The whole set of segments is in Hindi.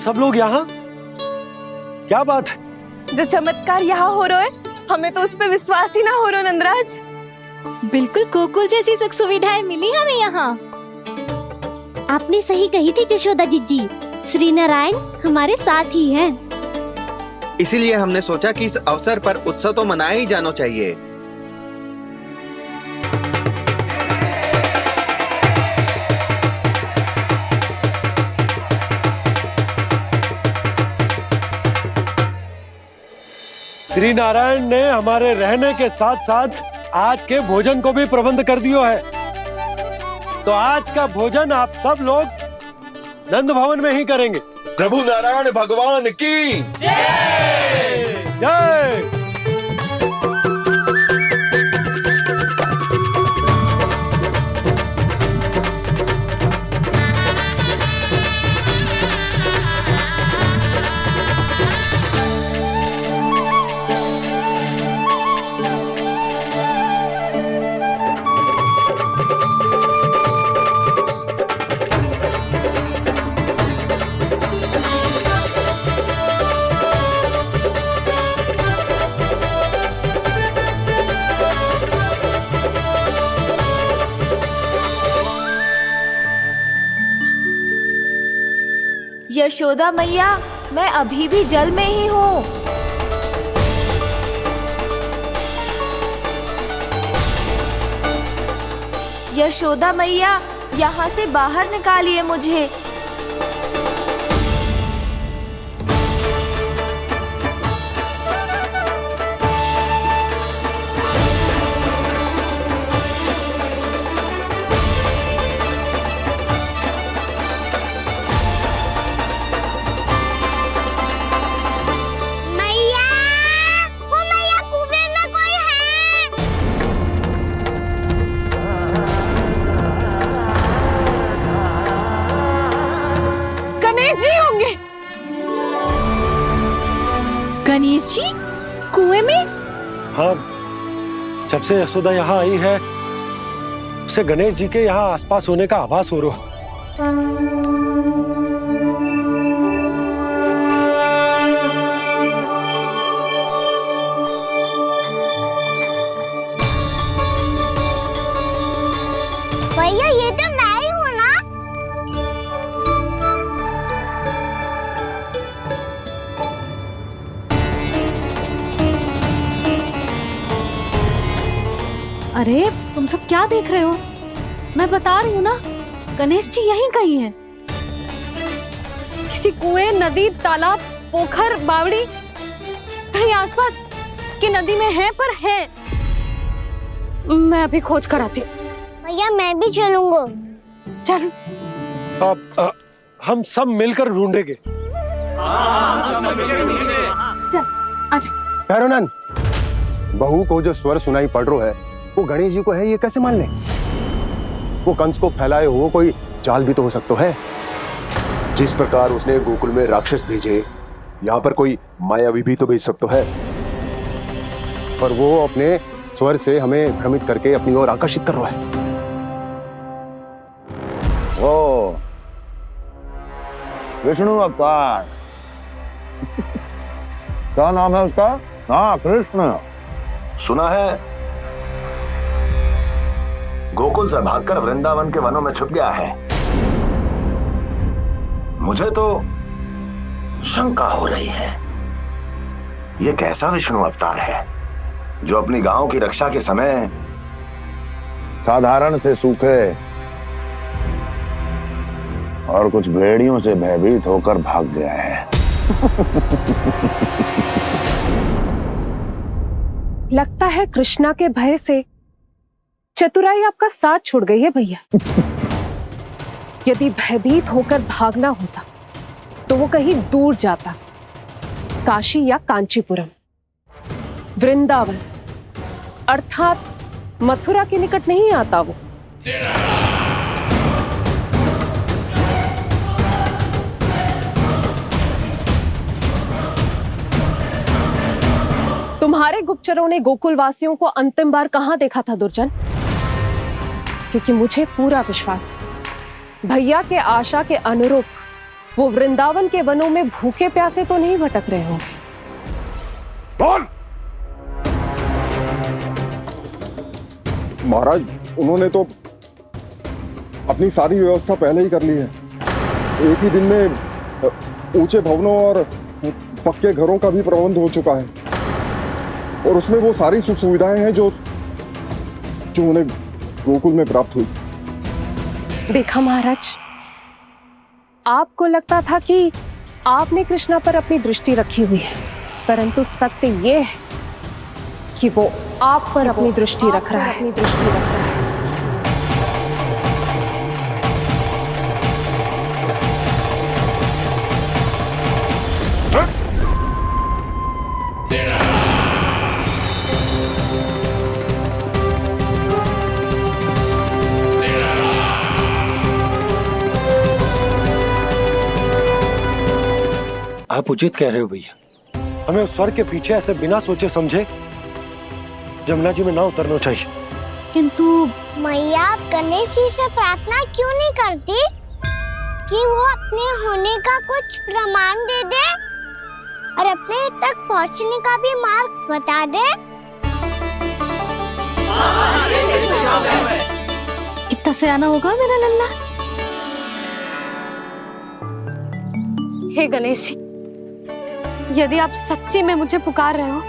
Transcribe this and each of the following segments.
सब लोग यहाँ? क्या बात है? जो चमत्कार यहाँ हो रहा है, हमें तो उस पे विश्वास ही ना हो रहा नंदराज। बिल्कुल गोकुल जैसी सुख सुविधाएं मिली हमें यहाँ। आपने सही कही थी जशोदा जीजी, श्री नारायण हमारे साथ ही हैं। इसीलिए हमने सोचा कि इस अवसर पर उत्सव तो मनाया ही जाना चाहिए। श्री नारायण ने हमारे रहने के साथ साथ आज के भोजन को भी प्रबंध कर दियो है। तो आज का भोजन आप सब लोग नंद भवन में ही करेंगे। प्रभु नारायण भगवान की जय जय। यशोदा मैया, मैं अभी भी जल में ही हूँ। यशोदा मैया, यहाँ से बाहर निकालिए मुझे। गणेश जी कुएं में? हाँ, जब से यशोदा यहाँ आई है उसे गणेश जी के यहाँ आसपास होने का आभास हो रहा। भैया ये तो मैं ही हूँ ना? अरे तुम सब क्या देख रहे हो? मैं बता रही हूँ ना, गणेश जी यहीं कहीं हैं। किसी कुएं, नदी, तालाब, पोखर, बावड़ी कहीं आसपास की नदी में है, पर है। मैं अभी खोज कर आती हूँ। भैया मैं भी चलूंगा। चल। अब हम सब मिलकर ढूंढेंगे। चल आजा। पैरोनन, बहू को जो स्वर सुनाई पड़ रहा है वो गणेश जी को है, ये कैसे मान ले? वो कंस को फैलाए हुए कोई जाल भी तो हो सकता है। जिस प्रकार उसने गोकुल में राक्षस भेजे, यहाँ पर कोई मायावी भी तो भेज सकता है। पर वो अपने स्वर से हमें भ्रमित करके अपनी ओर आकर्षित कर रहा है। ओ विष्णु अवतार। क्या नाम है उसका? हाँ, कृष्ण। सुना है गोकुल से भागकर वृंदावन के वनों में छुप गया है। मुझे तो शंका हो रही है, ये कैसा विष्णु अवतार है जो अपनी गांव की रक्षा के समय साधारण से सूखे और कुछ भेड़ियों से भयभीत होकर भाग गया है। लगता है कृष्णा के भय से चतुराई आपका साथ छोड़ गई है भैया। यदि भयभीत होकर भागना होता तो वो कहीं दूर जाता, काशी या कांचीपुरम, वृंदावन अर्थात मथुरा के निकट नहीं आता वो। तुम्हारे गुप्तचरों ने गोकुल वासियों को अंतिम बार कहां देखा था दुर्जन? क्योंकि मुझे पूरा विश्वास है भैया के आशा के अनुरूप वो वृंदावन के वनों में भूखे प्यासे तो नहीं भटक रहे होंगे। बोल। महाराज, उन्होंने तो अपनी सारी व्यवस्था पहले ही कर ली है। एक ही दिन में ऊंचे भवनों और पक्के घरों का भी प्रबंध हो चुका है, और उसमें वो सारी सुख सुविधाएं हैं जो उन्हें गोकुल में प्राप्त हुई। देखा महाराज, आपको लगता था कि आपने कृष्णा पर अपनी दृष्टि रखी हुई है, परंतु सत्य ये है कि वो आप पर अपनी दृष्टि रख रहा है। आप उचित कह रहे हो भैया, हमें उस स्वर के पीछे ऐसे बिना सोचे समझे जमुना जी में ना उतरना चाहिए। किंतु मैया, आप गणेश जी से प्रार्थना क्यों नहीं करती कि वो अपने होने का कुछ प्रमाण दे दे और अपने तक पहुंचने का भी मार्ग बता दे? कितना सयाना होगा मेरा लल्ला। हे गणेश जी, यदि आप सच्ची में मुझे पुकार रहे हो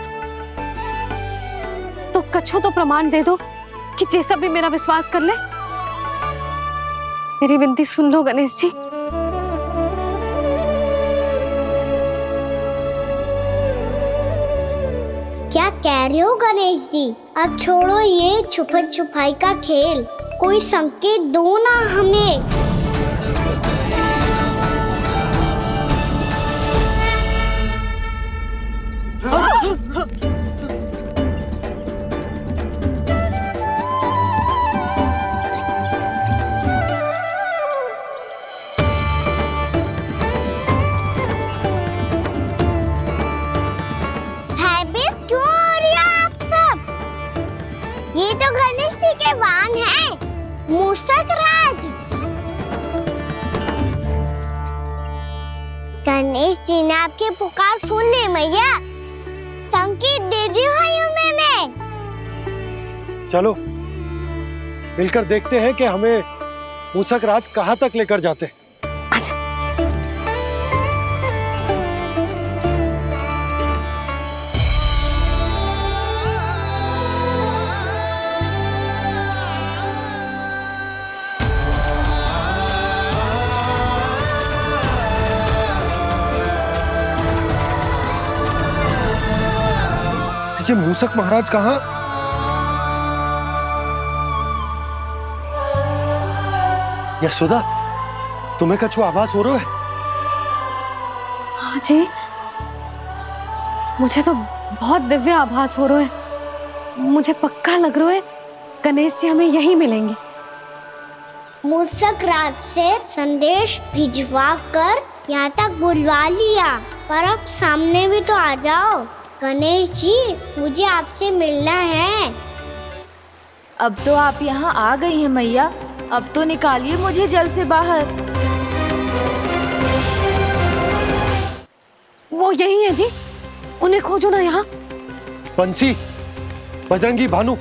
तो कछु तो प्रमाण दे दो कि जैसा भी मेरा विश्वास कर ले। मेरी विनती सुन लो गणेश जी। क्या कह रहे हो गणेश जी? अब छोड़ो ये छुपन छुपाई का खेल, कोई संकेत दो ना हमें। ये तो गणेश जी के वाहन हैं, मूषक राज। गणेश जी ने आपकी पुकार सुन ली मैया, संकेत दे दी भाइयों मैंने। चलो मिलकर देखते हैं कि हमें मूषक राज कहाँ तक लेकर जाते हैं। मूषक महाराज कहाँ? यशोदा, तुम्हें कछु आभास हो रहा है? हाँ जी, मुझे तो बहुत दिव्य आभास हो रहा है। मुझे पक्का लग रहा है गणेश जी हमें यहीं मिलेंगे। मूषक राज से संदेश भिजवा कर यहाँ तक बुलवा लिया, पर अब सामने भी तो आ जाओ। गणेश जी, मुझे आपसे मिलना है। अब तो आप यहाँ आ गई हैं मैया, अब तो निकालिए मुझे जल से बाहर। वो यही है जी, उन्हें खोजो ना यहाँ। बंसी, बजरंगी, भानु,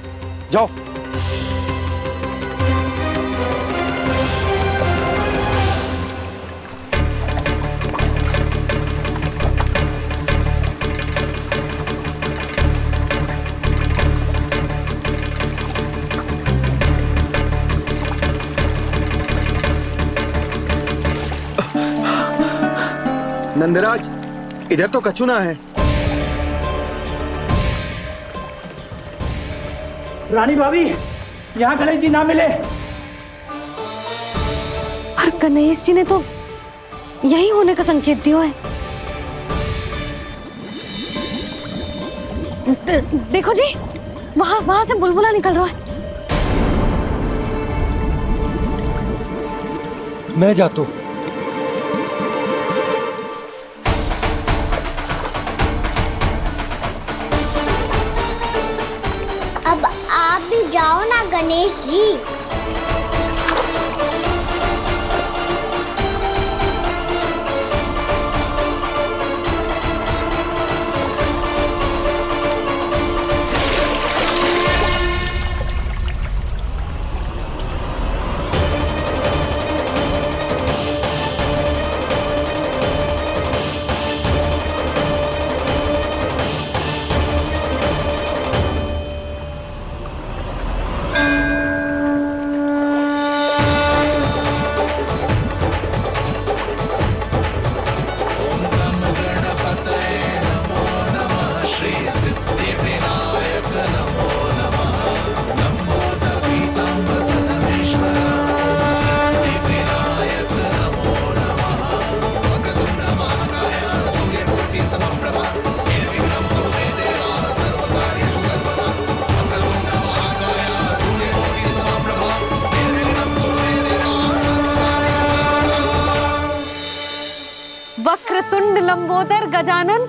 जाओ। नंदराज, इधर तो कछु ना है। रानी भाभी, यहाँ गणेश जी ना मिले। पर गणेश जी ने तो यही होने का संकेत दिया है। देखो जी, वहां से बुलबुला निकल रहा है। मैं जाता हूँ। अब आप भी जाओ ना गणेश जी। वक्रतुंड लंबोदर गजानन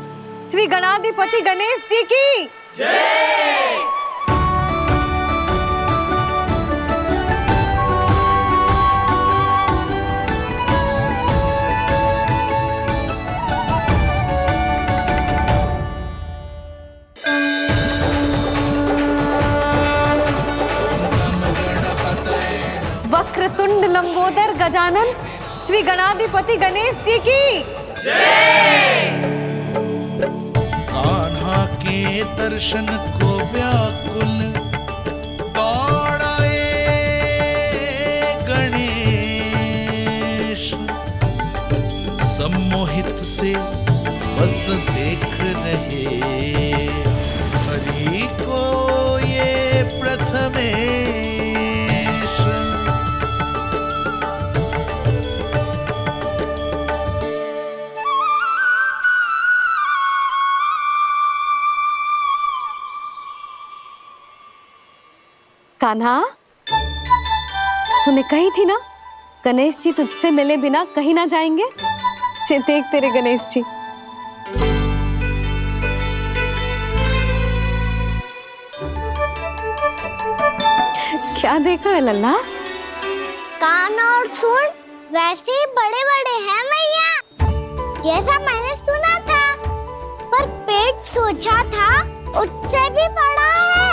श्री गणाधिपति गणेश जी की जय। वक्रतुंड लंबोदर गजानन श्री गणाधिपति गणेश जी की जय। कान्हा के दर्शन को व्याकुल दौड़ाए गणेश, सम्मोहित से बस देख रहे हरि को ये प्रथमेश। कान्हा, तूने कही थी ना गणेश जी तुझसे मिले बिना कहीं ना जाएंगे। देख तेरे गणेश जी। क्या देख रहे लल्ला? कान और सुन वैसे ही बड़े बड़े हैं मैया, जैसा मैंने सुना था, पर पेट सोचा था उससे भी बड़ा है।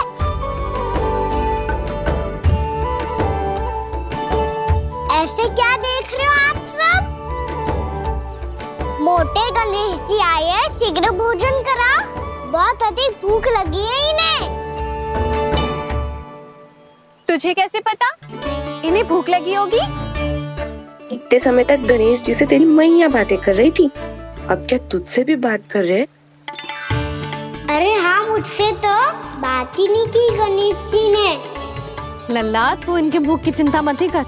ऐसे क्या देख रहे हो आप सब? मोटे गणेश जी आए हैं, शीघ्र भोजन करा, बहुत अधिक भूख लगी है इन्हें। तुझे कैसे पता इन्हें भूख लगी होगी? इतने समय तक गणेश जी से तेरी मैया बातें कर रही थी, अब क्या तुझसे भी बात कर रहे? अरे हाँ, मुझसे तो बात ही नहीं की गणेश जी ने। लल्ला, तू इनके भूख की चिंता मत ही कर,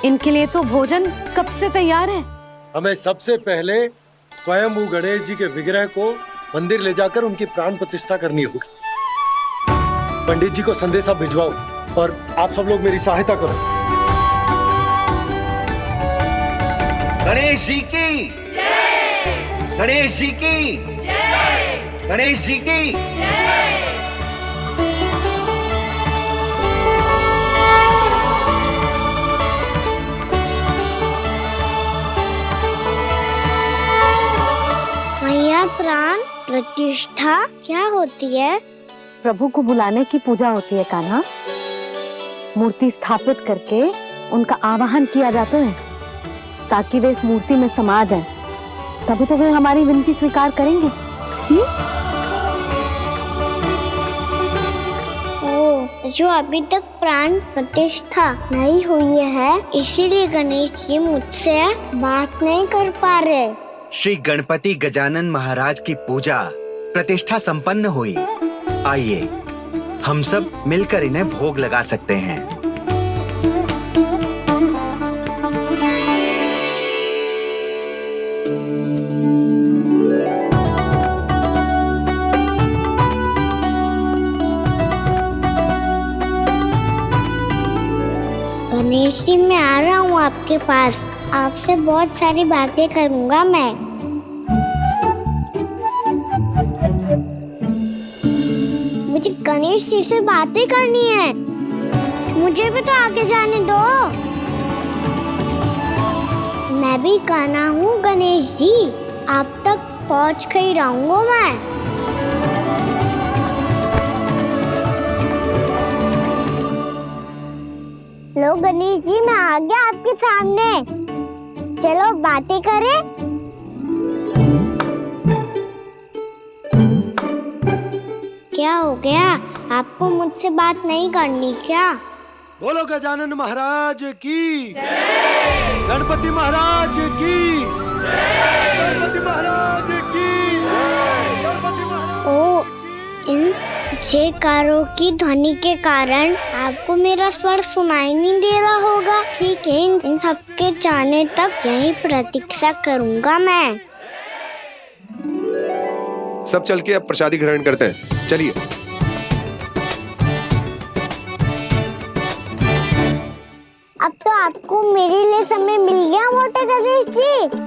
इनके लिए तो भोजन कब से तैयार है। हमें सबसे पहले स्वयं गणेश जी के विग्रह को मंदिर ले जाकर उनकी प्राण प्रतिष्ठा करनी होगी। पंडित जी को संदेशा भिजवाओ और आप सब लोग मेरी सहायता करो। गणेश जी की जय। गणेश जी की जय। गणेश जी की जय। मैया, प्राण प्रतिष्ठा क्या होती है? प्रभु को बुलाने की पूजा होती है कान्हा। मूर्ति स्थापित करके उनका आवाहन किया जाता है ताकि वे इस मूर्ति में समा जाएं। तभी तो वे हमारी विनती स्वीकार करेंगे। ओ, जो अभी तक प्राण प्रतिष्ठा नहीं हुई है, इसीलिए गणेश जी मुझसे बात नहीं कर पा रहे। श्री गणपति गजानन महाराज की पूजा प्रतिष्ठा संपन्न हुई। आइए हम सब मिलकर इन्हें भोग लगा सकते हैं। गणेश जी, मैं आ रहा हूँ आपके पास, आपसे बहुत सारी बातें करूँगा मैं। मुझे गणेश जी से बातें करनी है, मुझे भी तो आगे जाने दो। मैं भी कान्हा हूँ गणेश जी, आप तक पहुँच कर ही रहूँगा मैं। लो गणेश जी, मैं आ गया आपके सामने, चलो बातें करें। क्या हो गया, आपको मुझसे बात नहीं करनी क्या? बोलो गजानन महाराज की जय। गणपति महाराज की जय। गणपति महाराज की जय। गणपति महाराज। ओ, इन जयकारों की ध्वनि के कारण आपको मेरा स्वर सुनाई नहीं दे रहा होगा। ठीक है, इन सबके जाने तक यही प्रतीक्षा करूंगा मैं। सब चल के अब प्रसादी ग्रहण करते हैं, चलिए। अब तो आपको मेरे लिए समय मिल गया मोटे गणेश जी।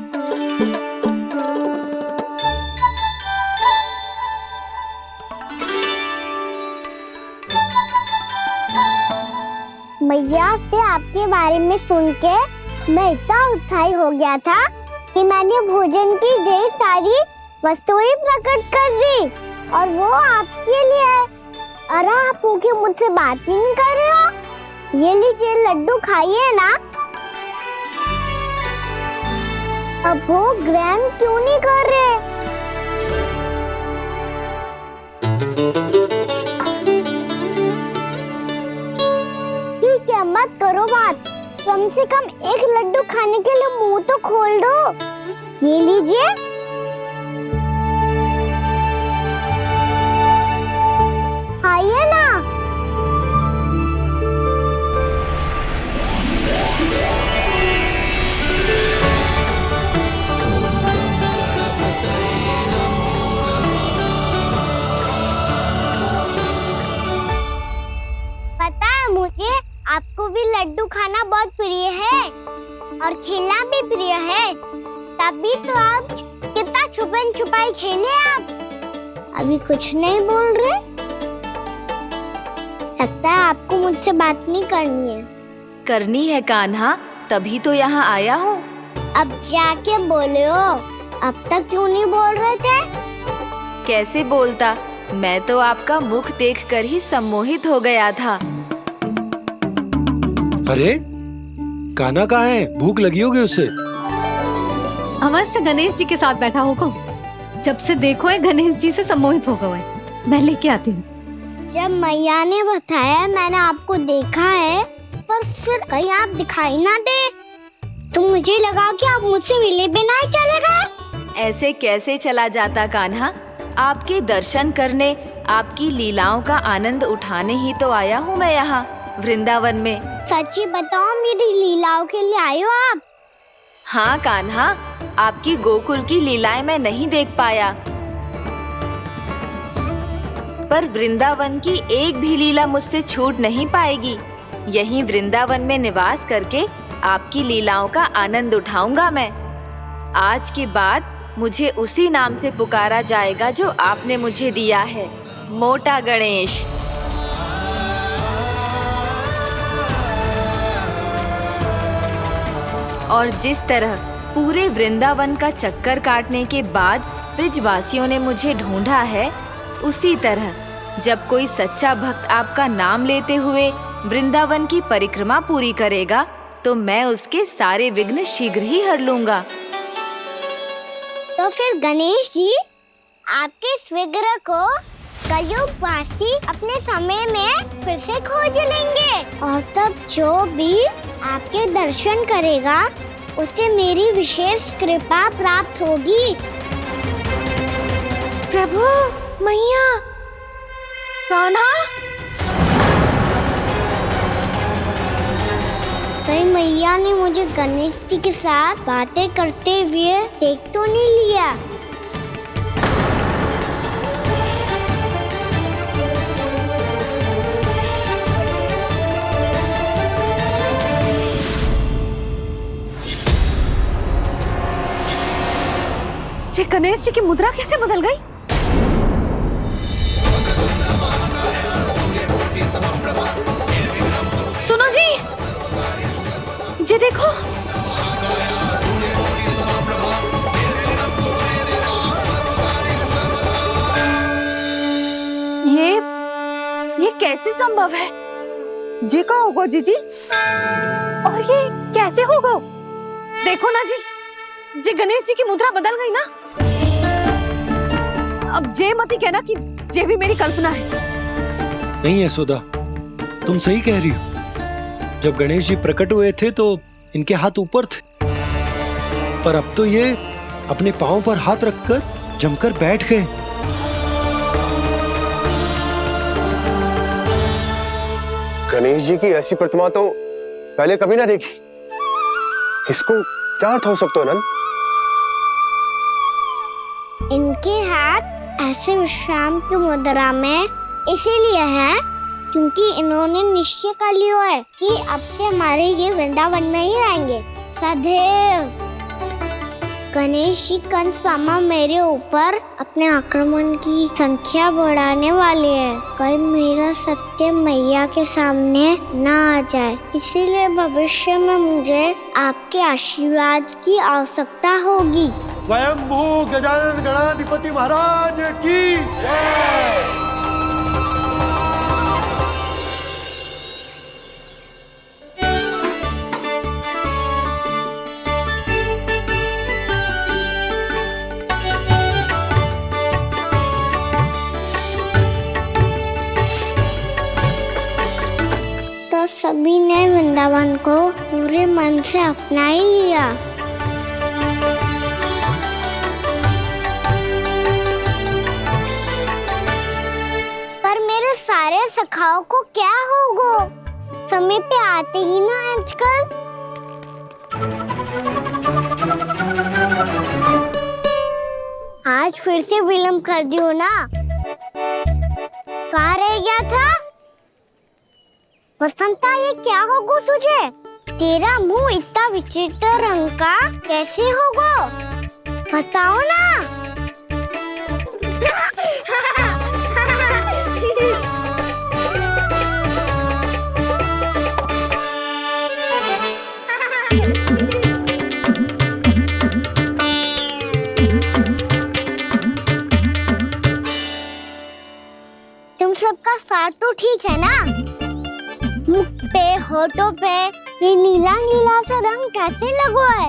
मैया से आपके बारे में सुन के मैं इतना उत्साही हो गया था कि मैंने भोजन की ढेर सारी वस्तुएं प्रकट कर दी और वो आपके लिए। अरे आप मुझे मुझसे बात ही नहीं कर रहे हो। ये लीजिए लड्डू खाइए ना। अब वो ग्रहण क्यों नहीं कर रहे? ठीक है, मत करो बात। कम से कम एक लड्डू खाने के लिए मुंह तो खोल दो। ये लीजिए। खाइए ना। पता है मुझे आपको भी लड्डू खाना बहुत प्रिय है और खेलना भी प्रिय है। तभी तो आप कितना छुपन छुपाई खेले। आप अभी कुछ नहीं बोल रहे। लगता है आपको मुझसे बात नहीं करनी है। करनी है कान्हा, तभी तो यहाँ आया हूँ। अब जाके बोलो। अब तक क्यों नहीं बोल रहे थे? कैसे बोलता, मैं तो आपका मुख देखकर ही सम्मोहित हो गया था। अरे कान्हा कहाँ है? भूख लगी होगी उसे। अवश्य गणेश जी के साथ बैठा होगा। जब से देखो है गणेश जी से सम्मोहित हो गए। मैं लेके आती हूँ। जब मैया ने बताया मैंने आपको देखा है, पर फिर कहीं आप दिखाई ना दे तो मुझे लगा कि आप मुझसे मिले बिना ही चले गए। ऐसे कैसे चला जाता कान्हा? आपके दर्शन करने, आपकी लीलाओं का आनंद उठाने ही तो आया हूँ मैं यहाँ वृंदावन में। सच्ची बताओ, मेरी लीलाओं के लिए आए हो आप? हाँ कान्हा, आपकी गोकुल की लीलाएं मैं नहीं देख पाया, पर वृंदावन की एक भी लीला मुझसे छूट नहीं पाएगी। यहीं वृंदावन में निवास करके आपकी लीलाओं का आनंद उठाऊंगा मैं। आज के बाद मुझे उसी नाम से पुकारा जाएगा जो आपने मुझे दिया है, मोटा गणेश। और जिस तरह पूरे वृंदावन का चक्कर काटने के बाद ब्रिजवासियों ने मुझे ढूंढा है, उसी तरह जब कोई सच्चा भक्त आपका नाम लेते हुए वृंदावन की परिक्रमा पूरी करेगा तो मैं उसके सारे विघ्न शीघ्र ही हर लूंगा। तो फिर गणेश जी, आपके इस विग्रह को कलयुगवासी अपने समय में फिर से खोज लेंगे और तब जो भी आपके दर्शन करेगा उसे मेरी विशेष कृपा प्राप्त होगी। प्रभु, मैया, कान्हा। कहीं मैया ने मुझे गणेश जी के साथ बातें करते हुए देख तो नहीं लिया? जी गणेश जी की मुद्रा कैसे बदल गई? सुनो जी, जी देखो। ये कैसे संभव है? जी का होगा जीजी? और ये कैसे होगा? देखो ना जी गणेश जी की मुद्रा बदल गई ना। अब जे मती कहना कि ये भी मेरी कल्पना है। नहीं यशोदा, तुम सही कह रही हो। जब गणेश जी प्रकट हुए थे तो इनके हाथ ऊपर थे, पर अब तो ये अपने पांव पर हाथ रखकर जमकर बैठ गए। गणेश जी की ऐसी प्रतिमा तो पहले कभी ना देखी। इसको क्या अर्थ हो सकता है नंद? इनके हाथ ऐसे विश्राम की मुद्रा में इसीलिए है क्योंकि इन्होंने निश्चय कर लिया है कि अब से हमारे ये वृंदावन में ही रहेंगे सदैव। गणेश जी कंस मामा मेरे ऊपर अपने आक्रमण की संख्या बढ़ाने वाले हैं। कल मेरा सत्य मैया के सामने ना आ जाए, इसीलिए भविष्य में मुझे आपके आशीर्वाद की आवश्यकता होगी। स्वयंभू गजानन गणाधिपति महाराज की जय। तो सभी ने वृंदावन को पूरे मन से अपना ही लिया। पर मेरे सारे सखाओं को क्या होगा? समय पे आते ही ना आजकल। आज फिर से विलंब कर दियो ना। कहाँ रह गया था? वसंता, ये क्या होगा तुझे? तेरा मुंह इतना विचित्र रंग का कैसे होगा? बताओ ना। तुम सबका साथ तो ठीक है ना? मुख पे, होठों पे ये नीला नीला सा रंग कैसे लगो है?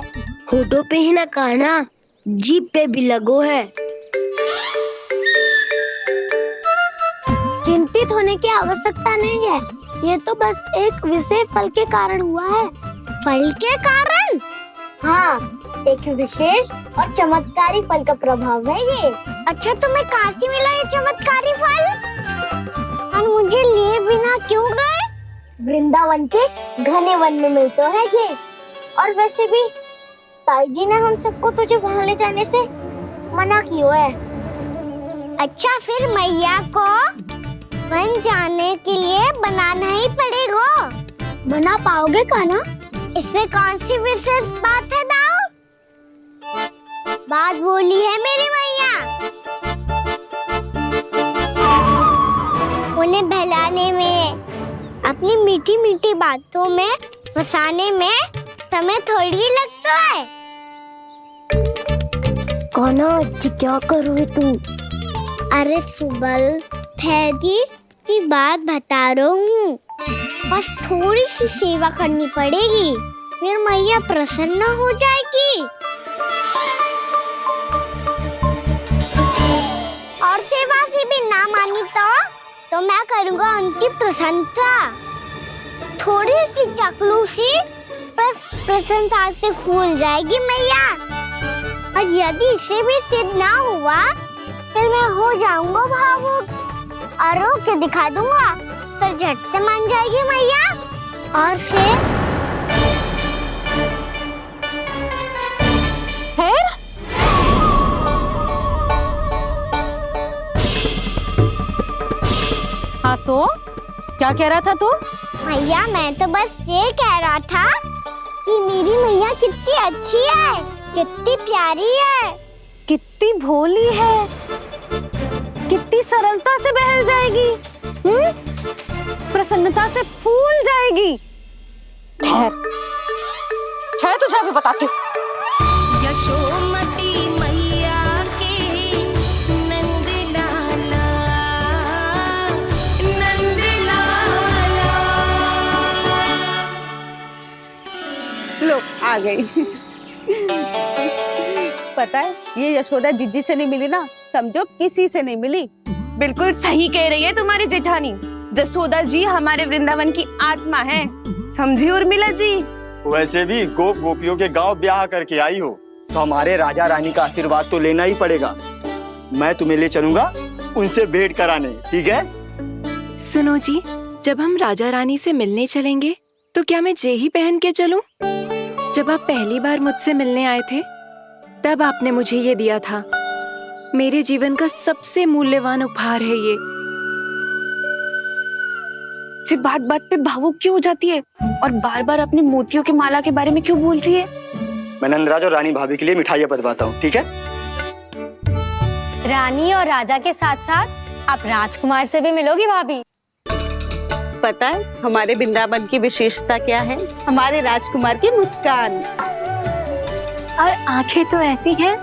होठों पे ही ना काना, जीभ पे भी लगो है। चिंतित होने की आवश्यकता नहीं है, ये तो बस एक विशेष फल के कारण हुआ है। फल के कारण? हाँ, एक विशेष और चमत्कारी फल का प्रभाव है ये। अच्छा, तुम्हें कहाँ से मिला ये चमत्कारी फल? और मुझे लिए बिना क्यों गए? वृंदावन के घने वन में मिलते हैं ये। और वैसे भी ताई जी ने हम सबको तुझे वहाँ ले जाने से मना किया है। अच्छा, फिर मैया को वन जाने के लिए बनाना ही पड़ेगा। बना पाओगे कान्हा? इसमें कौन सी विशेष बात है दाऊ? बात बोली है मेरी मैया। उन्हें बहलाने में, अपनी मीठी मीठी बातों में फंसाने में समय थोड़ी लगता है। कान्हा, क्या कर रही तू? अरे सुबल, फैजी की बात बता रहा हूँ। बस थोड़ी सी सेवा करनी पड़ेगी, फिर मैया प्रसन्न हो जाएगी। और सेवा से भी ना मानी तो मैं करूँगा उनकी प्रशंसा। थोड़ी सी चकलूसी बस प्रशंसा से फूल जाएगी मैया। और यदि इसे भी सिद्ध ना हुआ, फिर मैं हो जाऊंगा भावुक और रो के दिखा दूंगा, फिर झट से मान जाएगी मैया। और फिर हाँ, तो क्या कह रहा था तू? मैया, मैं तो बस ये कह रहा था कि मेरी मैया कितनी अच्छी है, कितनी प्यारी है, कितनी भोली है, कितनी सरलता से बहल जाएगी, प्रसन्नता से फूल जाएगी। ठहर ठहर, तुझे अभी बताती हूँ। यशोमती मैया के नंद लाला, नंद लाला। लो, आ गई। पता है, ये यशोदा जिज्जी से नहीं मिली ना, समझो किसी से नहीं मिली। बिल्कुल सही कह रही है तुम्हारी जेठानी। जसोदा जी हमारे वृंदावन की आत्मा है, समझी उर्मिला जी। वैसे भी गोप गोपियों के गांव ब्याह करके आई हो, तो हमारे राजा रानी का आशीर्वाद तो लेना ही पड़ेगा। मैं तुम्हें ले चलूंगा उनसे भेंट कराने, ठीक है? सुनो जी, जब हम राजा रानी से मिलने चलेंगे तो क्या मैं जे ही पहन के चलूं? जब आप पहली बार मुझसे मिलने आए थे, तब आपने मुझे ये दिया था। मेरे जीवन का सबसे मूल्यवान उपहार है ये। जी बात बात पे भावुक क्यों हो जाती है और बार बार अपनी मोतियों के माला के बारे में क्यों बोल रही है? मैं नंदराज और रानी भाभी के लिए मिठाइयाँ बंटवाता हूँ, ठीक है? रानी और राजा के साथ साथ आप राजकुमार से भी मिलोगी भाभी। पता है हमारे वृंदावन की विशेषता क्या है? हमारे राजकुमार की मुस्कान। और आंखें तो ऐसी हैं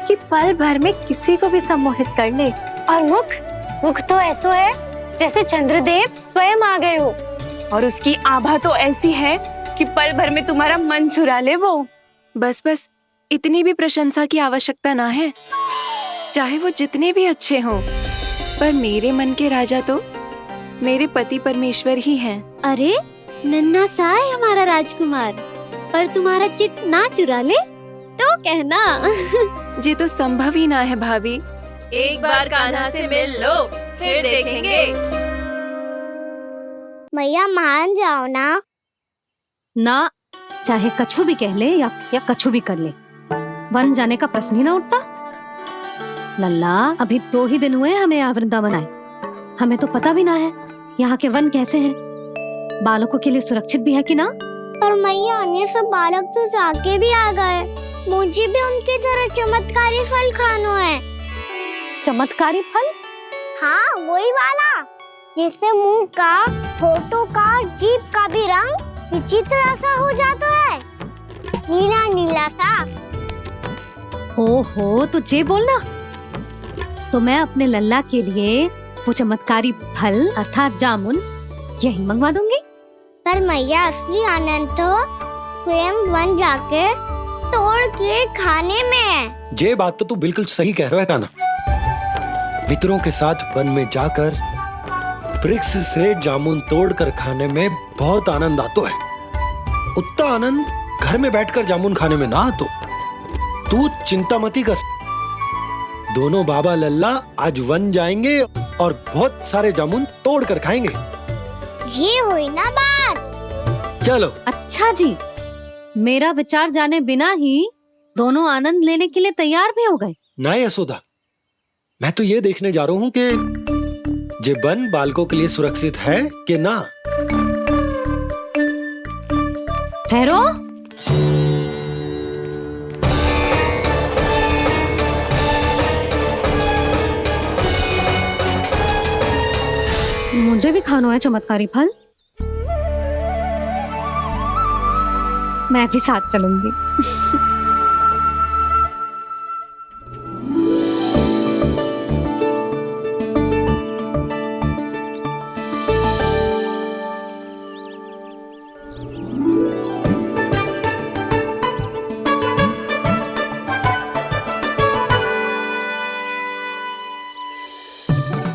कि पल भर में किसी को भी सम्मोहित कर ले। और मुख तो ऐसा है जैसे चंद्रदेव स्वयं आ गए हो। और उसकी आभा तो ऐसी है कि पल भर में तुम्हारा मन चुरा ले वो। बस इतनी भी प्रशंसा की आवश्यकता ना है। चाहे वो जितने भी अच्छे हों, पर मेरे मन के राजा तो मेरे पति परमेश्वर ही हैं। अरे नन्हा सा है हमारा राजकुमार, पर तुम्हारा चित्त ना चुरा ले तो कहना। ये तो संभव ही ना है भाभी। एक बार कान्हा से मिल लो, फिर देखेंगे। मैया मान जाओ ना। चाहे कछु भी कह ले या कछु भी कर ले, वन जाने का प्रश्न ही ना उठता। लल्ला, अभी 2 ही दिन हुए हमें यहाँ वृंदावन आए। हमें तो पता भी ना है यहाँ के वन कैसे हैं, बालकों के लिए सुरक्षित भी है कि ना। पर मैया अन्य सब बालक तो जाके भी आ गए। मुझे भी उनकी तरह चमत्कारी फल खाना है। चमत्कारी फल? हाँ, वही वाला जिससे मुंह का, होठों का, जीभ का भी रंग विचित्र सा हो जाता है, नीला नीला सा। हो तो जे बोलना। तो मैं अपने लल्ला के लिए वो चमत्कारी फल अर्थात जामुन यही मंगवा दूंगी। पर मैया असली आनंद तो स्वयं वन जाके तोड़ के खाने में है। ये बात तो तू बिल्कुल सही कह रहा है कान्हा। मित्रों के साथ वन में जाकर वृक्ष से जामुन तोड़कर खाने में बहुत आनंद आता है। उतना आनंद घर में बैठकर जामुन खाने में ना आतो। तू चिंता मती कर, दोनों बाबा लल्ला आज वन जाएंगे और बहुत सारे जामुन तोड़कर खाएंगे। ये हुई ना बात। चलो। अच्छा जी, मेरा विचार जाने बिना ही दोनों आनंद लेने के लिए तैयार भी हो गए। ना यशोदा, मैं तो ये देखने जा रहा हूँ कि जे वन बालकों के लिए सुरक्षित है कि ना। ठहरो। मुझे भी खाना है चमत्कारी फल। मैं भी साथ चलूंगी।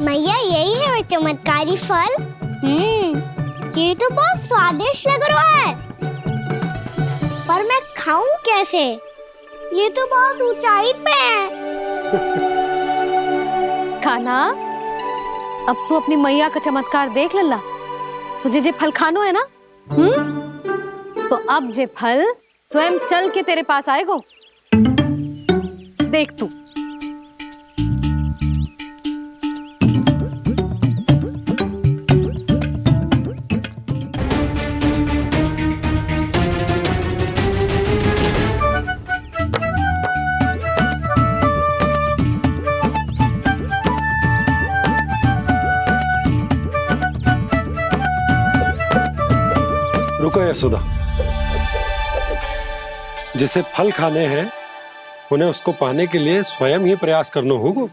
मैया यही है वो चमत्कारी फल। ये तो बहुत स्वादिष्ट लग रहा है, पर मैं खाऊं कैसे? ये तो बहुत ऊंचाई पे है। खाना, अब तू अपनी मैया का चमत्कार देख लल्ला। तुझे जे फल खानो है ना, तो अब जे फल स्वयं चल के तेरे पास आएगो। देख तू। रुको यशोदा, जिसे फल खाने हैं उन्हें उसको पाने के लिए स्वयं ही प्रयास करना होगा।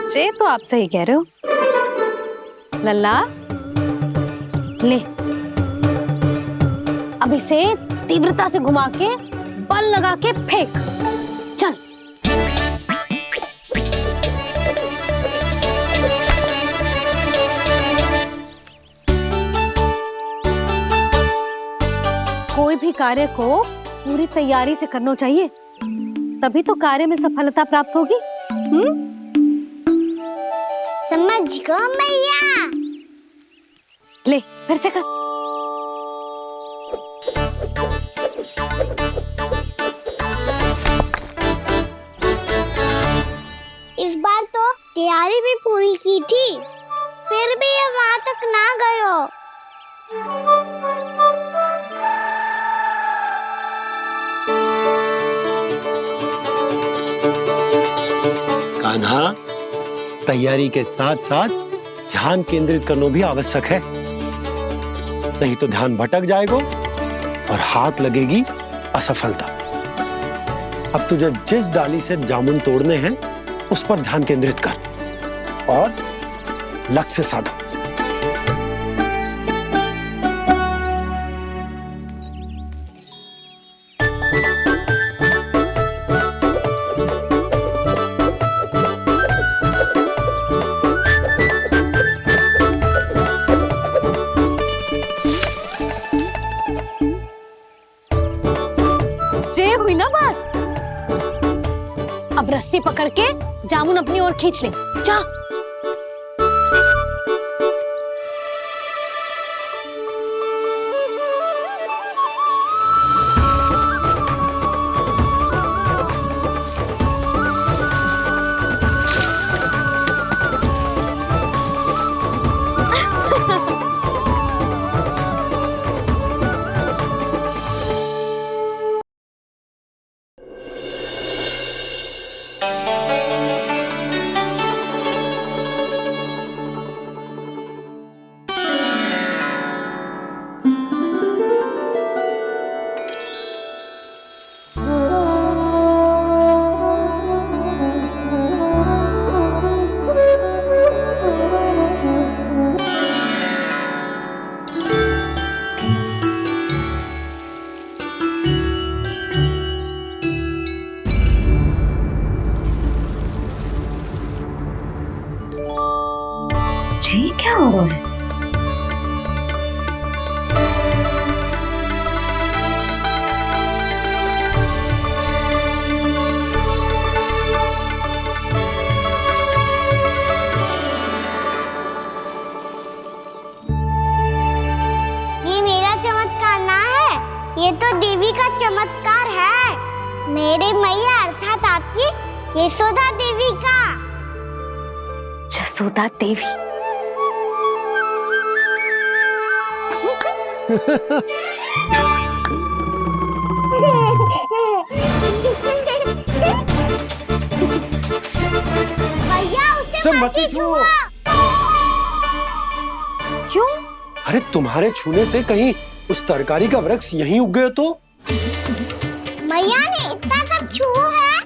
जे तो आप सही कह रहे हो लल्ला। ले, अब इसे तीव्रता से घुमा के बल लगा के फेंक। चल। कोई भी कार्य को पूरी तैयारी से करना चाहिए, तभी तो कार्य में सफलता प्राप्त होगी। समझ गो मैया। ले, फिर से कर। इस बार तो तैयारी भी पूरी की थी, फिर भी ये वहां तक ना गए। कान्हा, तैयारी के साथ साथ ध्यान केंद्रित करना भी आवश्यक है, नहीं तो ध्यान भटक जाएगा और हाथ लगेगी असफलता। अब तुझे जिस डाली से जामुन तोड़ने हैं उस पर ध्यान केंद्रित कर और लक्ष्य साधो। हुई ना बात। अब रस्सी पकड़ के जामुन अपनी ओर खींच ले। जा। ये क्या हो रहा है? ये मेरा चमत्कार ना है, ये तो देवी का चमत्कार है। मेरे मैया अर्थात आपकी यशोदा देवी का। यशोदा देवी। भैया उसे मत छुओ। क्यों? अरे तुम्हारे छूने से कहीं उस तरकारी का वृक्ष यहीं उग गए तो? मैया ने इतना सब छुआ है,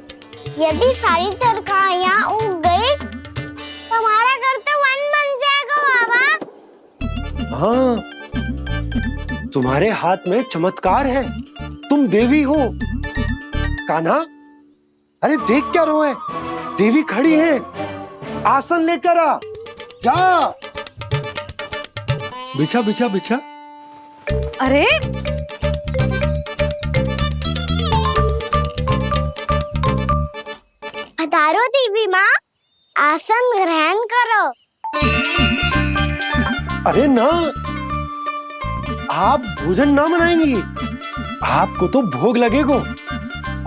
यदि सारी तरकारियां उग गई तो हमारा घर तो वन बन जाएगा बाबा। हाँ, तुम्हारे हाथ में चमत्कार है, तुम देवी हो। कान्हा, अरे देख क्या रो है, देवी खड़ी है, आसन लेकर आ, जा। बिछा बिछा बिछा। अरे पधारो देवी माँ, आसन ग्रहण करो। अरे ना, आप भोजन ना मनाएंगी, आपको तो भोग लगेगा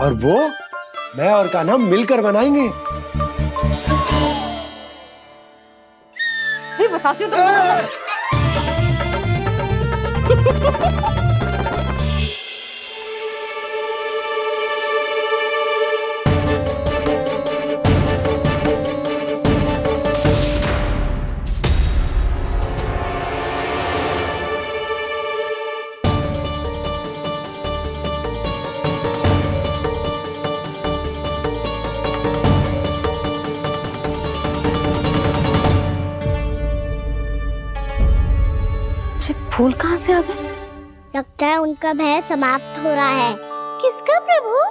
और वो मैं और कान्हा मिलकर बनाएंगे। भी बताती हूँ तुमको। फूल कहाँ से आ गए? लगता है उनका भय समाप्त हो रहा है। किसका प्रभु?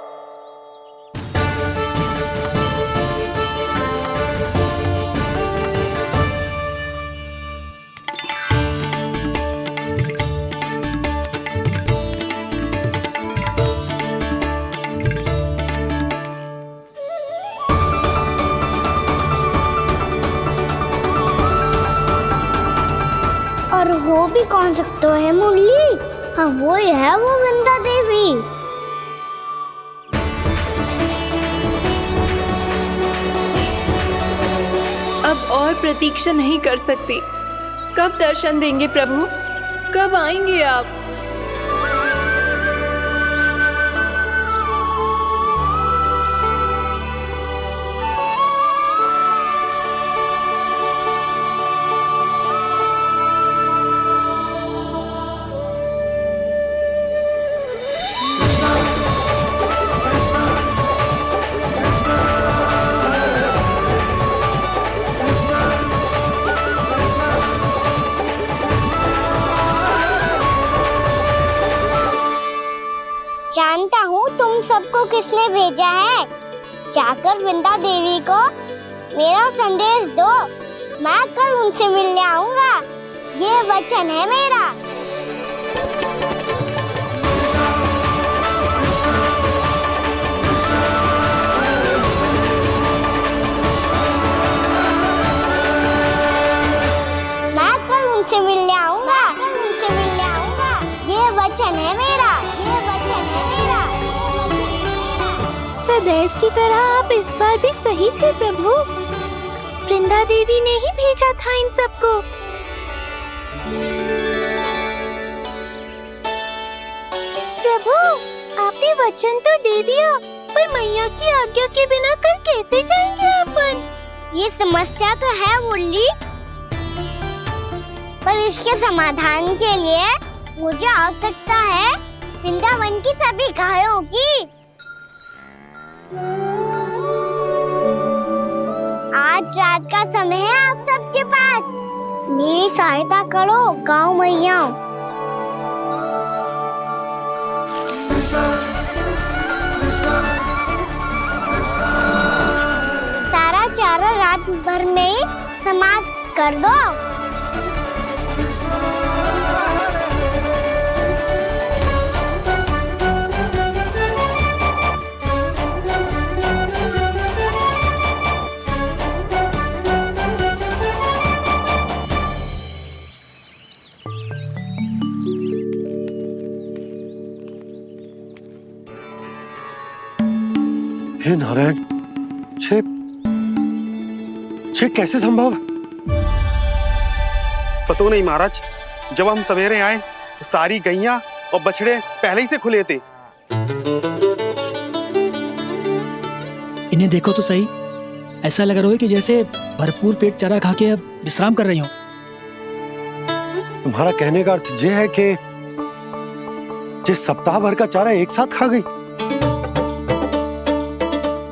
और हो भी कौन सकता है मुरली? हाँ वो ही है, वो वृंदा देवी। अब और प्रतीक्षा नहीं कर सकती। कब दर्शन देंगे प्रभु? कब आएंगे आप? आपको किसने भेजा है? जाकर वृंदा देवी को मेरा संदेश दो। मैं कल उनसे मिलने आऊंगा, ये वचन है मेरा। मैं कल उनसे मिलने आऊंगा, ये वचन है मेरा, ये वचन है मेरा। सदैव की तरह आप इस बार भी सही थे प्रभु। वृंदा देवी ने ही भेजा था इन सबको। प्रभु, आपने वचन तो दे दिया, पर मैया की आज्ञा के बिना कल कैसे जाएंगे अपन? ये समस्या तो है मुरली, पर इसके समाधान के लिए मुझे आवश्यकता है वृंदावन की सभी गायों की। आज रात का समय है आप सबके पास, मेरी सहायता करो गाँव मैया। सारा चारा रात भर में ही समाप्त कर दो। हे नारायण, छे कैसे संभव? पता नहीं महाराज, जब हम सवेरे आए तो सारी गैया और बछड़े पहले ही से खुले थे। इन्हें देखो तो सही, ऐसा लग रहा है कि जैसे भरपूर पेट चारा खा के अब विश्राम कर रही हो। तुम्हारा कहने का अर्थ ये है कि जिस सप्ताह भर का चारा एक साथ खा गई।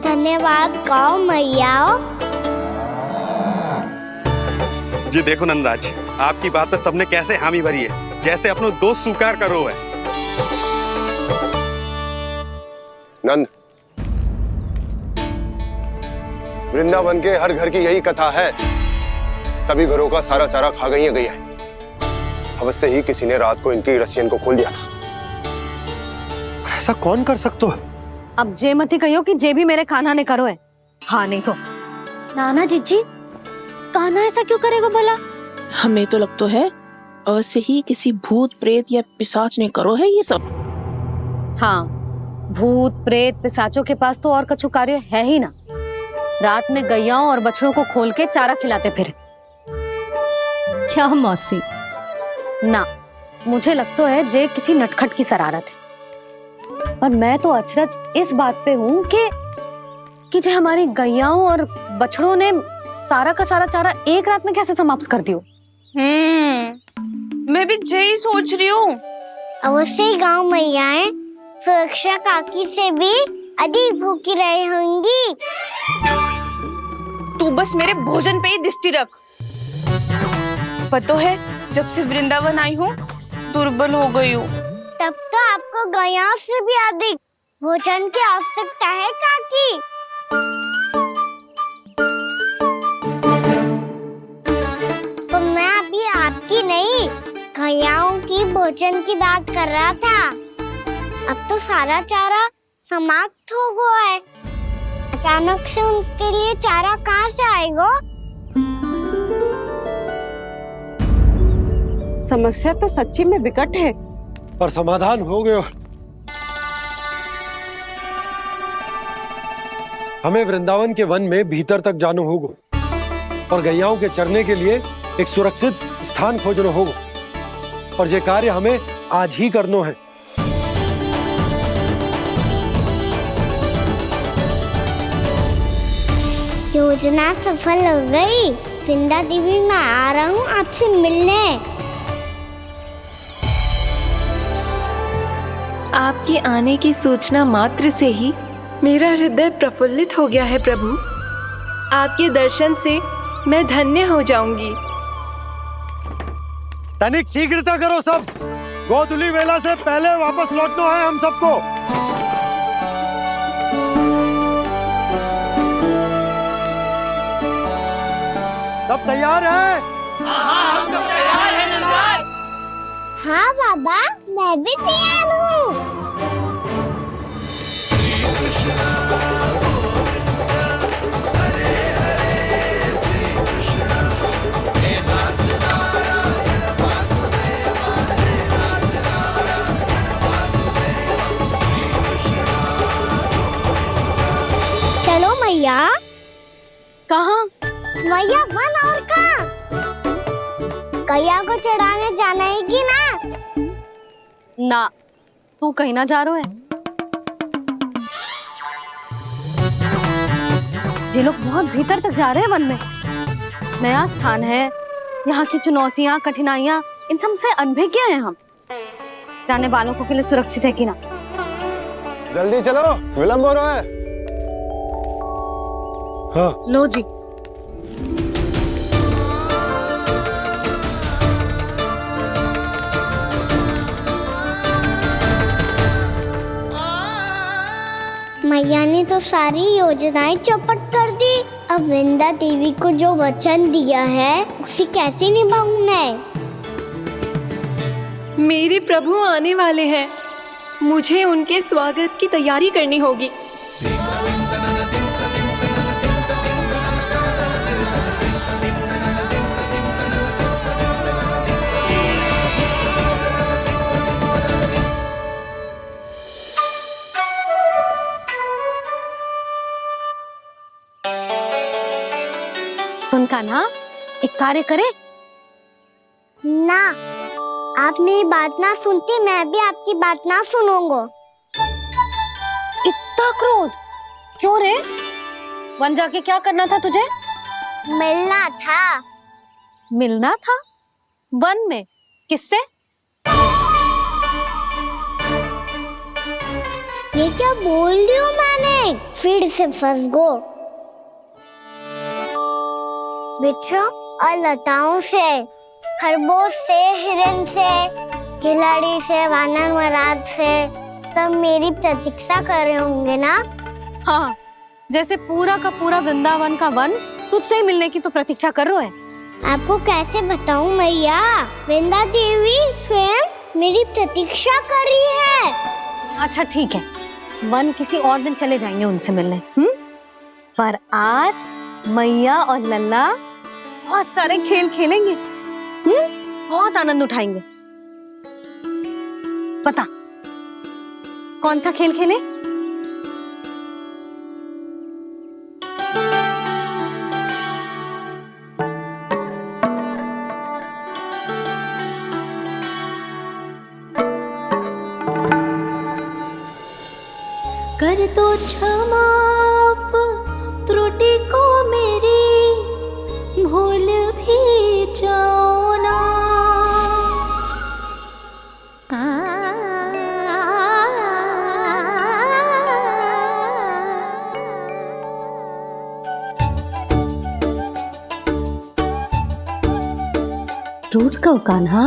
धन्यवाद गाँव मैया। जी देखो नंदराज, आपकी बात पर सबने कैसे हामी भरी है, जैसे अपनो दोस्त स्वीकार करो है। नंद, वृंदावन के हर घर की यही कथा है, सभी घरों का सारा चारा खा गई है। अवश्य ही किसी ने रात को इनकी रस्सियन को खोल दिया था। ऐसा कौन कर सकते हो? अब जे मत ही कहियो कि जे भी मेरे कान्हा ने करो है। हाँ नहीं तो नाना जीजी, कान्हा ऐसा क्यों करेगा भला? हमें तो लगता है अवश्य ही किसी भूत प्रेत या पिशाच ने करो है ये सब। हाँ, भूत प्रेत पिशाचों के पास तो और कछु कार्य है ही ना। रात में गैयाओं और बछड़ों को खोल के चारा खिलाते फिर। क्या मौसी? ना, मुझे लगता है जे किसी नटखट की शरारत है। पर मैं तो अचरज इस बात पे हूँ कि जो हमारी गैयाओं और बछड़ों ने सारा का सारा चारा एक रात में कैसे समाप्त कर दियो। मैं भी यही सोच रही हूँ। अवश्य ही गाँव मैयाएं सुरक्षा काकी से भी अधिक भूखी रही होंगी। तू बस मेरे भोजन पे ही दृष्टि रख। पता है, जब से वृंदावन आई हूँ दुर्बल हो गई हूँ। तब तो आपको गैयाओं से भी अधिक भोजन की आवश्यकता है काकी। तो मैं अभी आपकी नहीं, गैयाओं की भोजन की बात कर रहा था। अब तो सारा चारा समाप्त हो गया है, अचानक से उनके लिए चारा कहाँ से आएगा? समस्या तो सच्ची में विकट है, पर समाधान हो गयो। हमें वृंदावन के वन में भीतर तक जाना होगा और गैयाओं के चरने के लिए एक सुरक्षित स्थान खोजना होगा, और ये कार्य हमें आज ही करना है। योजना सफल हो गई। वृंदा देवी, मैं आ रहा हूँ आपसे मिलने। आपके आने की सूचना मात्र से ही मेरा हृदय प्रफुल्लित हो गया है प्रभु। आपके दर्शन से मैं धन्य हो जाऊंगी। तनिक शीघ्रता करो सब, गोधूली वेला से पहले वापस लौटना है हम सबको। सब तैयार है? हम सब तैयार हैं नंदराज। हाँ बाबा, मैं भी तैयार हूँ। चलो मैया। कहाँ? मैया वन और कहाँ? कैया को चढ़ाने जाना है कि ना? ना, तू कहीं ना जा रहा है। ये लोग बहुत भीतर तक जा रहे हैं वन में। नया स्थान है, यहाँ की चुनौतियाँ, कठिनाइयाँ, इन सब से अनभिज्ञ हैं हम। जाने वालों के लिए सुरक्षित है कि ना? जल्दी चलो, विलंब हो रहा है। हाँ। लो जी। मैया ने तो सारी योजनाएं चौपट कर दी। अब वृंदा देवी को जो वचन दिया है उसे कैसे निभाऊं मैं? मेरे प्रभु आने वाले हैं, मुझे उनके स्वागत की तैयारी करनी होगी। सुन कान्हा, एक कार्य करे ना, आप मेरी बात ना सुनती, मैं भी आपकी बात ना सुनूंगा। इतना क्रोध क्यों रे? वन जाके क्या करना था तुझे? मिलना था। मिलना था? वन में किससे? ये क्या बोल रही हूँ मैंने? फिर से फंस गो। बिच्छू और लताओं से, खरगोश से, हिरन से, खिलाड़ी से, वानर महाराज से, सब मेरी प्रतीक्षा कर रहे होंगे ना? हाँ, जैसे पूरा का पूरा वृंदावन का वन तुझसे मिलने की तो प्रतीक्षा कर रहा है। आपको कैसे बताऊं मैया? वृंदा देवी स्वयं मेरी प्रतीक्षा कर रही है। अच्छा ठीक है, वन किसी और दिन चले जाएंगे उनसे मिलने। पर आज मैया और लल्ला बहुत सारे खेल खेलेंगे। बहुत आनंद उठाएंगे। बता, कौन सा खेल खेले? कर दो क्षमा त्रुटि को मेरी, भूल भी जाओ ना। टूट गओ कान्हा?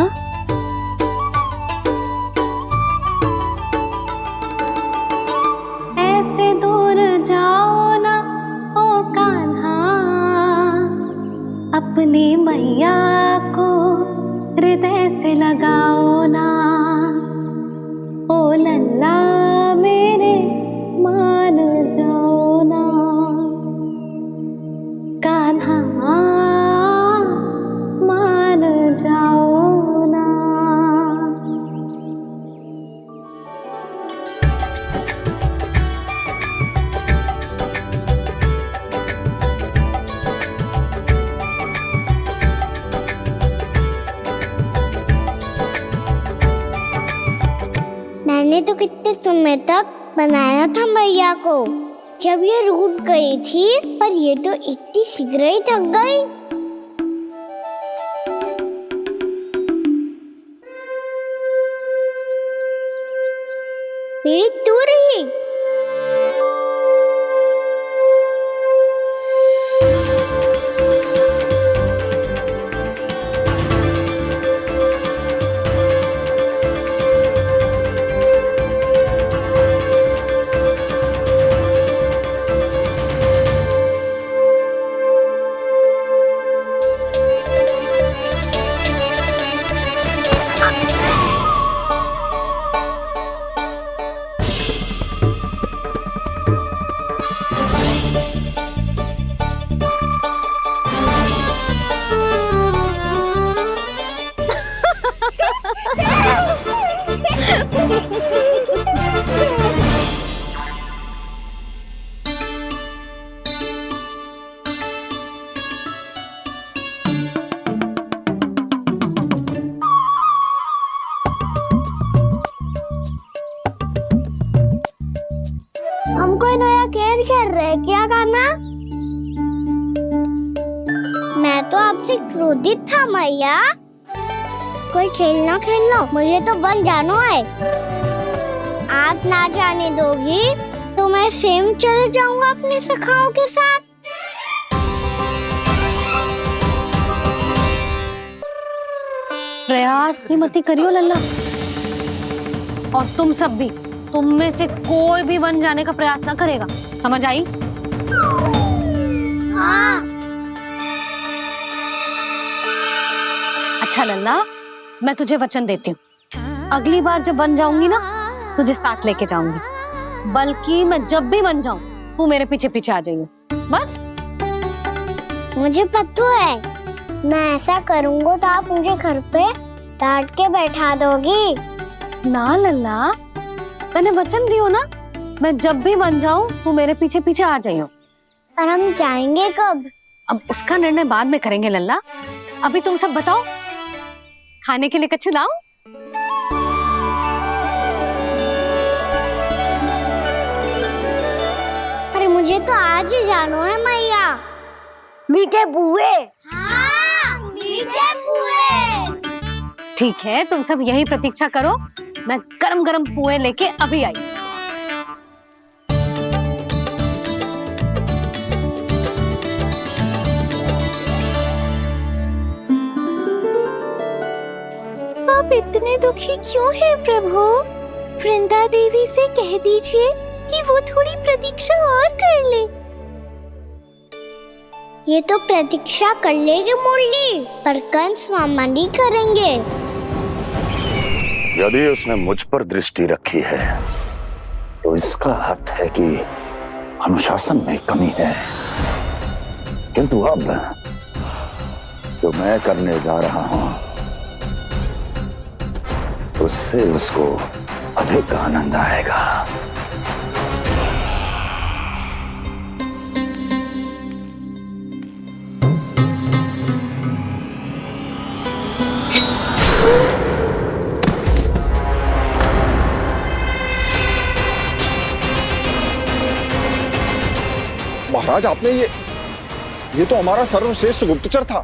ऐसे दूर जाओ ना ओ कान्हा, अपनी मैया को हृदय से लगाओ ना। ओ लल्ला मेरे मान जाओ ना। कान्हा मान जाओ ना। मैंने तो कितने समय तक बनाया था मैया को, जब ये रूठ गई थी, पर ये तो इतनी शीघ्र ही थक गई। मेरी दूर ही। आपसे क्रोधित था मैया। कोई खेलना खेल लो, मुझे तो वन जाना है। आप ना जाने दोगी तो मैं स्वयं चले जाऊंगा अपने सखाओं के साथ। प्रयास भी मत करियो लल्ला, और तुम सब भी, तुम में से कोई भी वन जाने का प्रयास ना करेगा, समझ आई? हाँ। अच्छा लल्ला, मैं तुझे वचन देती हूँ, अगली बार जब वन जाऊंगी ना तुझे साथ लेके जाऊंगी। बल्कि मैं जब भी वन जाऊं तू मेरे पीछे पीछे आ जाइयो, बस। मुझे पता है, मैं ऐसा करूंगा तो आप मुझे घर पे डांट के बैठा दोगी। ना लल्ला, मैंने वचन दियो ना, मैं जब भी वन जाऊं तू मेरे पीछे पीछे आ जाइयो। पर हम जाएंगे कब? अब उसका निर्णय बाद में करेंगे लल्ला। अभी तुम सब बताओ, खाने के लिए कुछ लाऊं? अरे मुझे तो आज ही जाना है मैया। मीठे पुए। हाँ, मीठे पुए। ठीक है, तुम सब यही प्रतीक्षा करो, मैं गरम गरम पुए लेके अभी आई। आप इतने दुखी क्यों हैं प्रभु? वृंदा देवी से कह दीजिए कि वो थोड़ी प्रतीक्षा और कर ले। ये तो प्रतीक्षा कर लेगी मुरली, पर कंस मामा नहीं करेंगे। यदि उसने मुझ पर दृष्टि रखी है तो इसका अर्थ है कि अनुशासन में कमी है। किंतु अब जो मैं करने जा रहा हूं उससे उसको अधिक आनंद आएगा। महाराज, आपने ये तो हमारा सर्वश्रेष्ठ गुप्तचर था।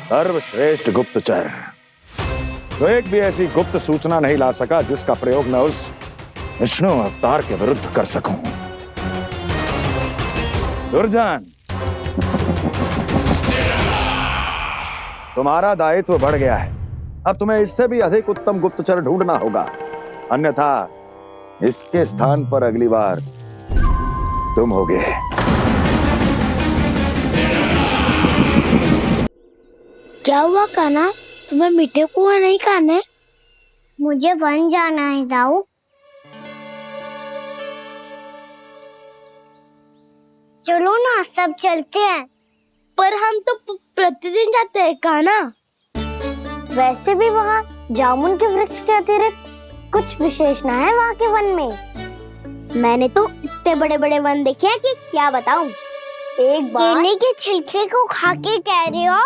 सर्वश्रेष्ठ गुप्तचर तो एक भी ऐसी गुप्त सूचना नहीं ला सका जिसका प्रयोग मैं उस विष्णु अवतार के विरुद्ध कर सकूं। दुर्जन, तुम्हारा दायित्व बढ़ गया है। अब तुम्हें इससे भी अधिक उत्तम गुप्तचर ढूंढना होगा, अन्यथा इसके स्थान पर अगली बार तुम होगे। क्या हुआ कान्हा, तुम्हें मीठे पुआ नहीं खाने? मुझे वन जाना है दाऊ। चलो ना, सब चलते हैं। पर हम तो प्रतिदिन जाते हैं कान्हा। वैसे भी वहाँ जामुन के वृक्ष के अतिरिक्त कुछ विशेष ना है वहाँ के वन में। मैंने तो इतने बड़े बड़े वन देखे हैं कि क्या बताऊं। एक बार केले के छिलके को खा के कह रहे हो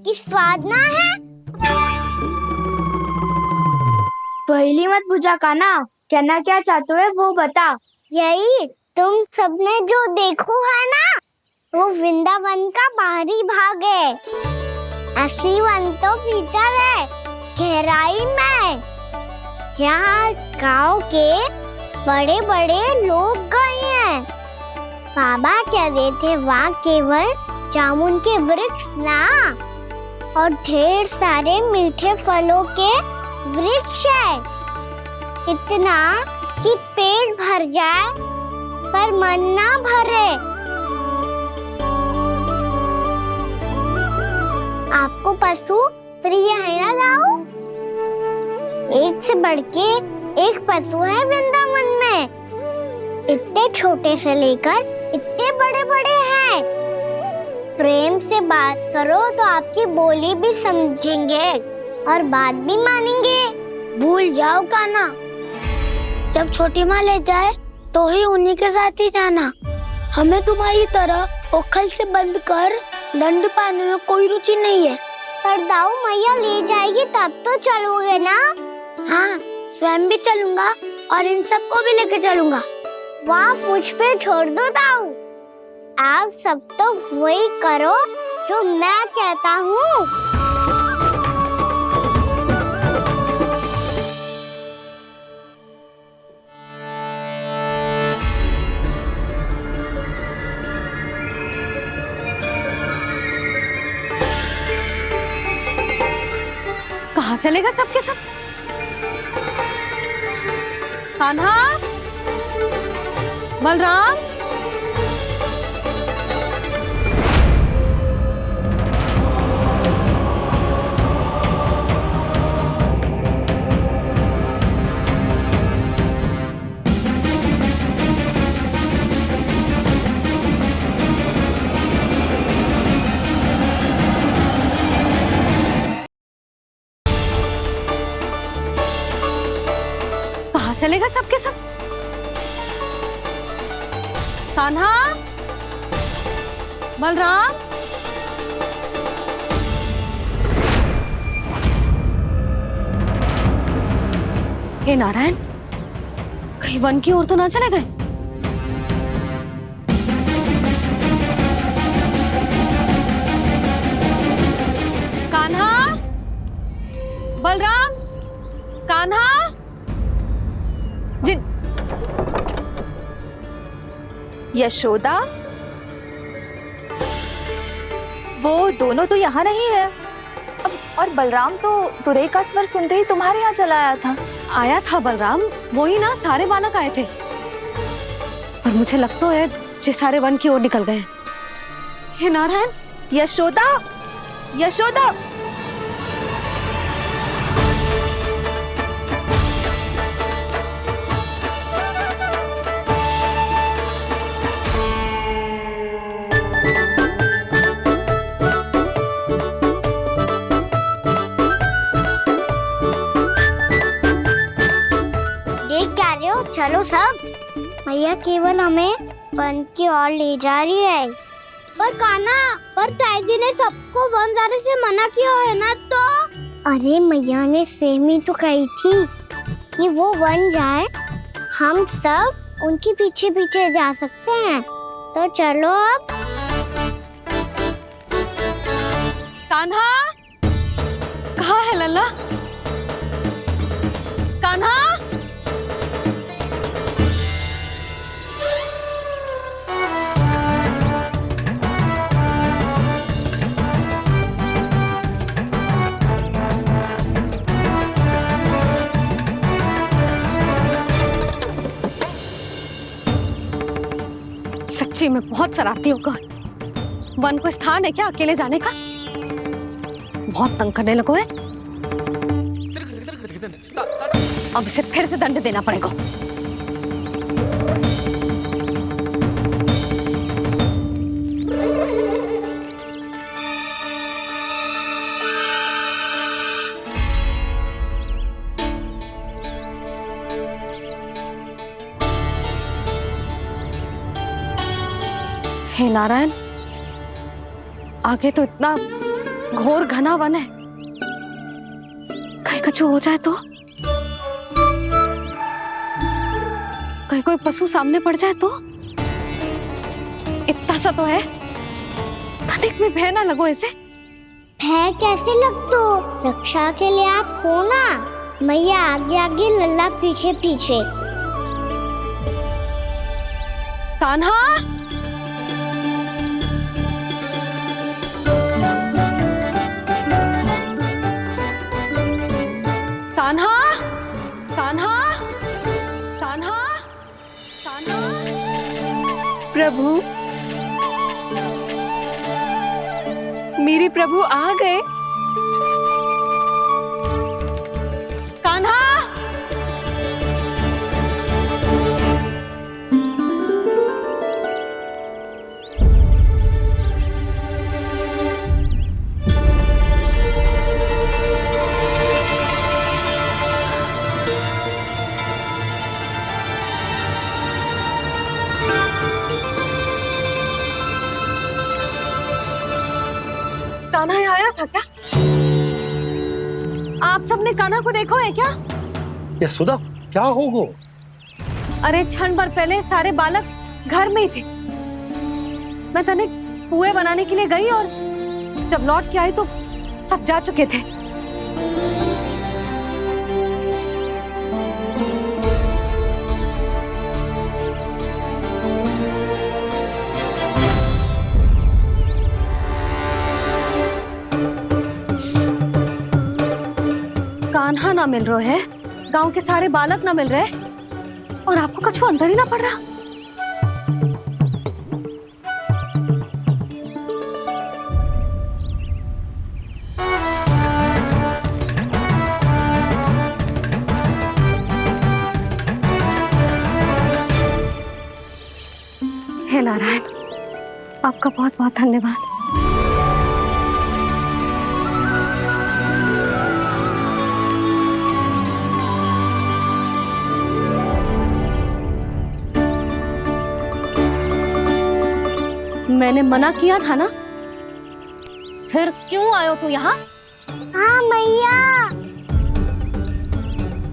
कि स्वाद ना है? पहली मत पूछा कान्हा, कहना क्या चाहते हो वो बता। यही तुम सबने जो देखो है ना, वो वृंदावन का बाहरी भाग है। असली वन तो भीतर है, गहराई में, जहाँ गांव के बड़े बड़े लोग गए हैं। बाबा कह रहे थे वहाँ केवल जामुन के वृक्ष ना, और ढेर सारे मीठे फलों के वृक्ष है। इतना कि पेट भर जाए पर मन ना भरे। आपको पशु प्रिय है ना दाऊ? एक से बढ़ के एक पशु है वृंदावन में। इतने छोटे से लेकर इतने बड़े बड़े हैं। प्रेम से बात करो तो आपकी बोली भी समझेंगे और बात भी मानेंगे। भूल जाओ कान्हा, जब छोटी माँ ले जाए तो ही उन्हीं के साथ ही जाना। हमें तुम्हारी तरह ओखल से बंद कर दंड पाने में कोई रुचि नहीं है। पर दाऊ मैया ले जाएगी तब तो चलोगे ना? हाँ, स्वयं भी चलूंगा और इन सबको भी लेके चलूंगा। वहाँ मुझ पे छोड़ दो दाऊ। आप सब तो वही करो जो मैं कहता हूँ। कहाँ चलेगा सबके सब? कान्हा, बलराम, कहाँ चलेगा सबके सब? कान्हा, बलराम, हे नारायण, कहीं वन की ओर तो ना चले गए? कान्हा, बलराम, कान्हा, जिन यशोदा, वो दोनों तो यहाँ नहीं है। अब और बलराम तो तुरई का स्वर सुनते ही तुम्हारे यहाँ चला आया था। आया था बलराम, वही ना सारे बालक आए थे। पर मुझे लगता है जे सारे वन की ओर निकल गए। हे नारायण, यशोदा, यशोदा, चलो सब, मैया केवल हमें वन की ओर ले जा रही है। पर कान्हा, पर ताईजी ने सबको वन जाने से मना किया है ना तो? अरे मैया ने सेम ही तो कही थी कि वो वन जाए, हम सब उनके पीछे पीछे जा सकते हैं। तो चलो अब। कान्हा, कहाँ है लल्ला? कान्हा, सच्ची में बहुत शरारती होगा। वन को स्थान है क्या अकेले जाने का? बहुत तंग करने लगो है। अब इसे फिर से दंड देना पड़ेगा। हे नारायण, आगे तो इतना घोर घना वन है, कहीं कुछ हो जाए तो? कहीं कोई पशु सामने पड़ जाए तो? इतना सा तो है, तनिक भी भय ना लगो इसे। भय कैसे लग तो? रक्षा के लिए आप हो ना। मैया आगे आगे, लल्ला पीछे पीछे। कान्हा, कान्हा, कान्हा, कान्हा, कान्हा। प्रभु, मेरे प्रभु आ गए। कान्हा, कान्हा यहाँ आया था क्या? आप सबने कान्हा को देखो है क्या? यशोदा, क्या हो? अरे क्षण भर पहले सारे बालक घर में ही थे। मैं तने पुए बनाने के लिए गई और जब लौट के आई तो सब जा चुके थे। कान्हा ना मिल रहा है, गांव के सारे बालक ना मिल रहे और आपको कछु अंदर ही ना पड़ रहा। हे नारायण, आपका बहुत बहुत धन्यवाद। मैंने मना किया था ना, फिर क्यों आयो तू यहाँ? हाँ मैया,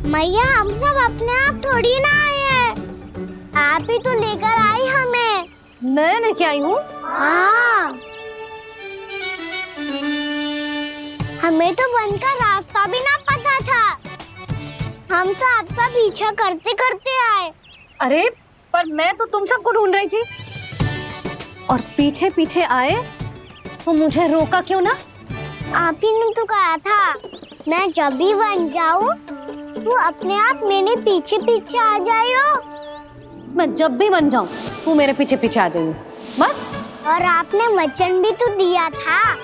मैया हम सब अपने आप थोड़ी ना आए हैं, आप ही तो लेकर आई हमें। मैं लेके आई हूँ? हाँ, हमें तो वन का रास्ता भी ना पता था, हम तो आपका पीछा करते करते आए। अरे पर मैं तो तुम सबको ढूंढ रही थी और पीछे पीछे आए तो मुझे रोका क्यों ना? आप ही ने तो कहा था मैं जब भी बन जाऊं तू अपने आप मेरे पीछे पीछे आ जाइयो। मैं जब भी बन जाऊं तू मेरे पीछे पीछे आ जाइयो, बस। और आपने वचन भी तो दिया था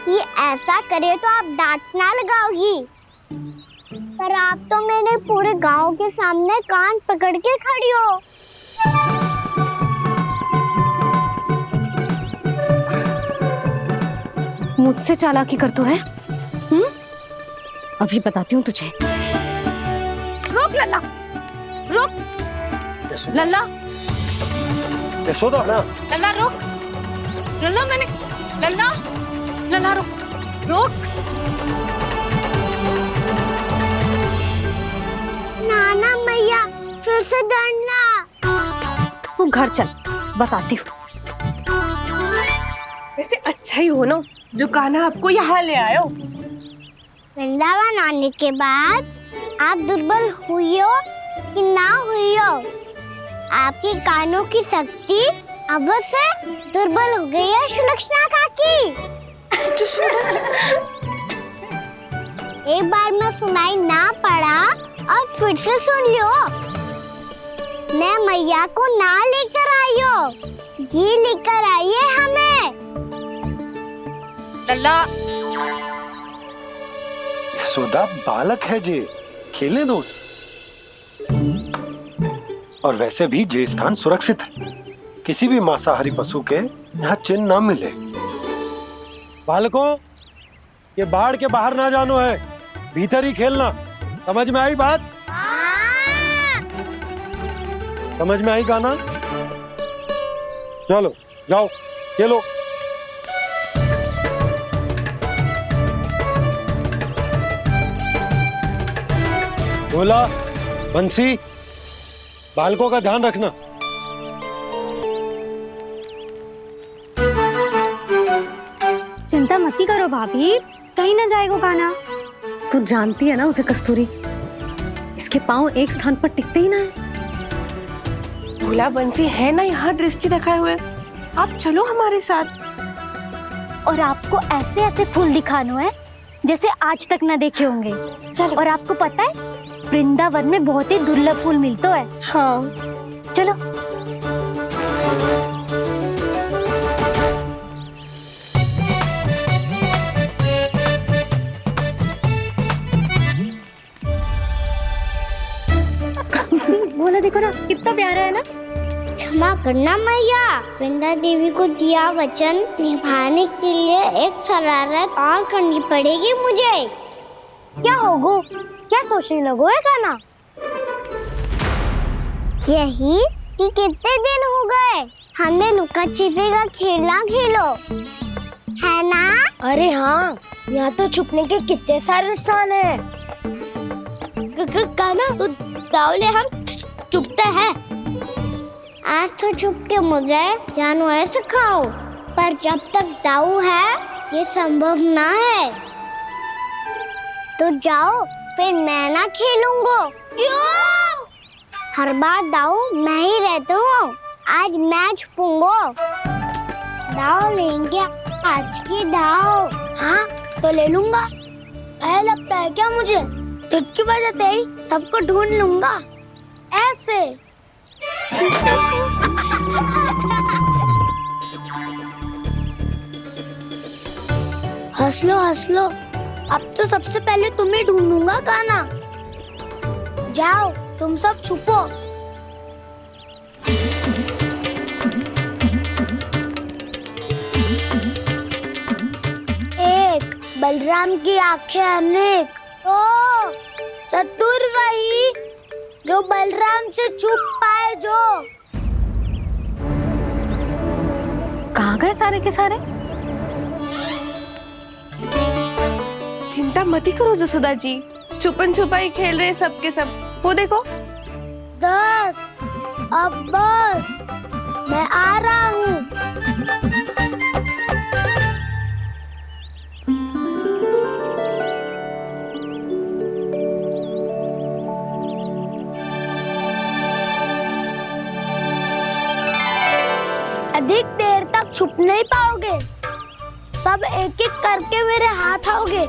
कि ऐसा करे तो आप डांट ना लगाओगी, पर आप तो मेरे पूरे गांव के सामने कान पकड़ के खड़ी हो। मुझसे चालाकी कर तू है? अभी बताती हूँ तुझे। रुक लल्ला, रुक लल्ला, यशोदा ना। लल्ला रुक, लल्ला मैंने, लल्ला, लल्ला रुक, रुक। नाना मैया फिर से डरना। तू घर चल, बताती हूँ। वैसे अच्छा ही हो ना जो कान्हा आपको यहाँ ले आयो। वृंदावन आने के बाद आप दुर्बल हुई हो कि ना हुई हो, आपके कानों की शक्ति अब से दुर्बल हो गई है सुलक्षणा काकी। एक बार में सुनाई ना पड़ा और फिर से सुन लो। मैं मैया को ना लेकर आई हो, जी लेकर आई है हमें। लल्ला, यशोदा बालक है जे, खेलने दो। और वैसे भी जे स्थान सुरक्षित है, किसी भी मांसाहारी पशु के यहाँ चिन्ह ना मिले। बालकों, ये बाढ़ के बाहर ना जानो है, भीतर ही खेलना। समझ में आई बात? समझ में आई गाना? चलो जाओ खेलो। बोला बंसी, बालकों का ध्यान रखना। चिंता मती करो भाभी, कहीं ना जाएगा कान्हा। तू जानती है ना उसे कस्तूरी, इसके पांव एक स्थान पर टिकते ही ना है। भोला बंसी है ना यहाँ दृष्टि रखाए हुए, आप चलो हमारे साथ। और आपको ऐसे ऐसे फूल दिखानो है जैसे आज तक न देखे होंगे। चलो। और आपको पता है वृंदावन में बहुत ही दुर्लभ फूल मिलता है। हाँ चलो। बोला देखो ना कितना प्यारा है ना। क्षमा करना मैया, वृंदा देवी को दिया वचन निभाने के लिए एक शरारत और करनी पड़ेगी मुझे। क्या होगो, क्या सोचने लगो है कान्हा? यही कि कितने दिन हो गए हमने लुका छिपी का खेलना खेलो, है ना? अरे हाँ, यहाँ तो छुपने के कितने सारे स्थान है। कान्हा तो दावले हम चुपते हैं। आज तो छुप के मुझे जानवर सिखाओ, पर जब तक दाऊ है ये संभव ना है। तो जाओ, फिर मैं ना खेलूंगा। क्यों? हर बार दाऊ मैं ही रहता हूँ, आज मैं छुपूंगा। दाऊ लेंगे आज की दाऊ। हाँ तो ले लूंगा। ऐसा लगता है क्या मुझे? चुटकी बजाते ही सबको ढूंढ लूंगा ऐसे। हंस लो, अब तो सबसे पहले तुम्हें ढूंढूंगा कान्हा। जाओ तुम सब छुपो। एक बलराम की आंखें अनेक, तो चतुर वही जो बलराम से छुप पाए। जो कहाँ गए सारे के सारे? चिंता मती करो जसोदा जी, छुपन छुपाई खेल रहे सबके सब। वो देखो 10, अब बस, मैं आ रहा हूँ। अधिक देर तक छुप नहीं पाओगे, सब एक एक करके मेरे हाथ आओगे।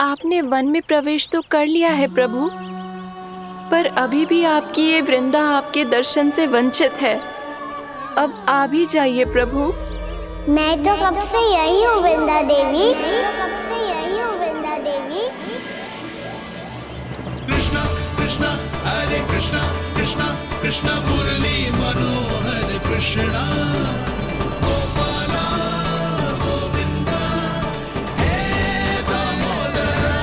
आपने वन में प्रवेश तो कर लिया है प्रभु, पर अभी भी आपकी ये वृंदा आपके दर्शन से वंचित है। अब आप ही जाइए प्रभु। मैं तो कब से यही हूँ वृंदा देवी। कृष्णा कृष्णा हरे कृष्णा, कृष्णा कृष्णा मुरली मनोहर कृष्णा, गोपाला गोविंदा हे दामोदरा।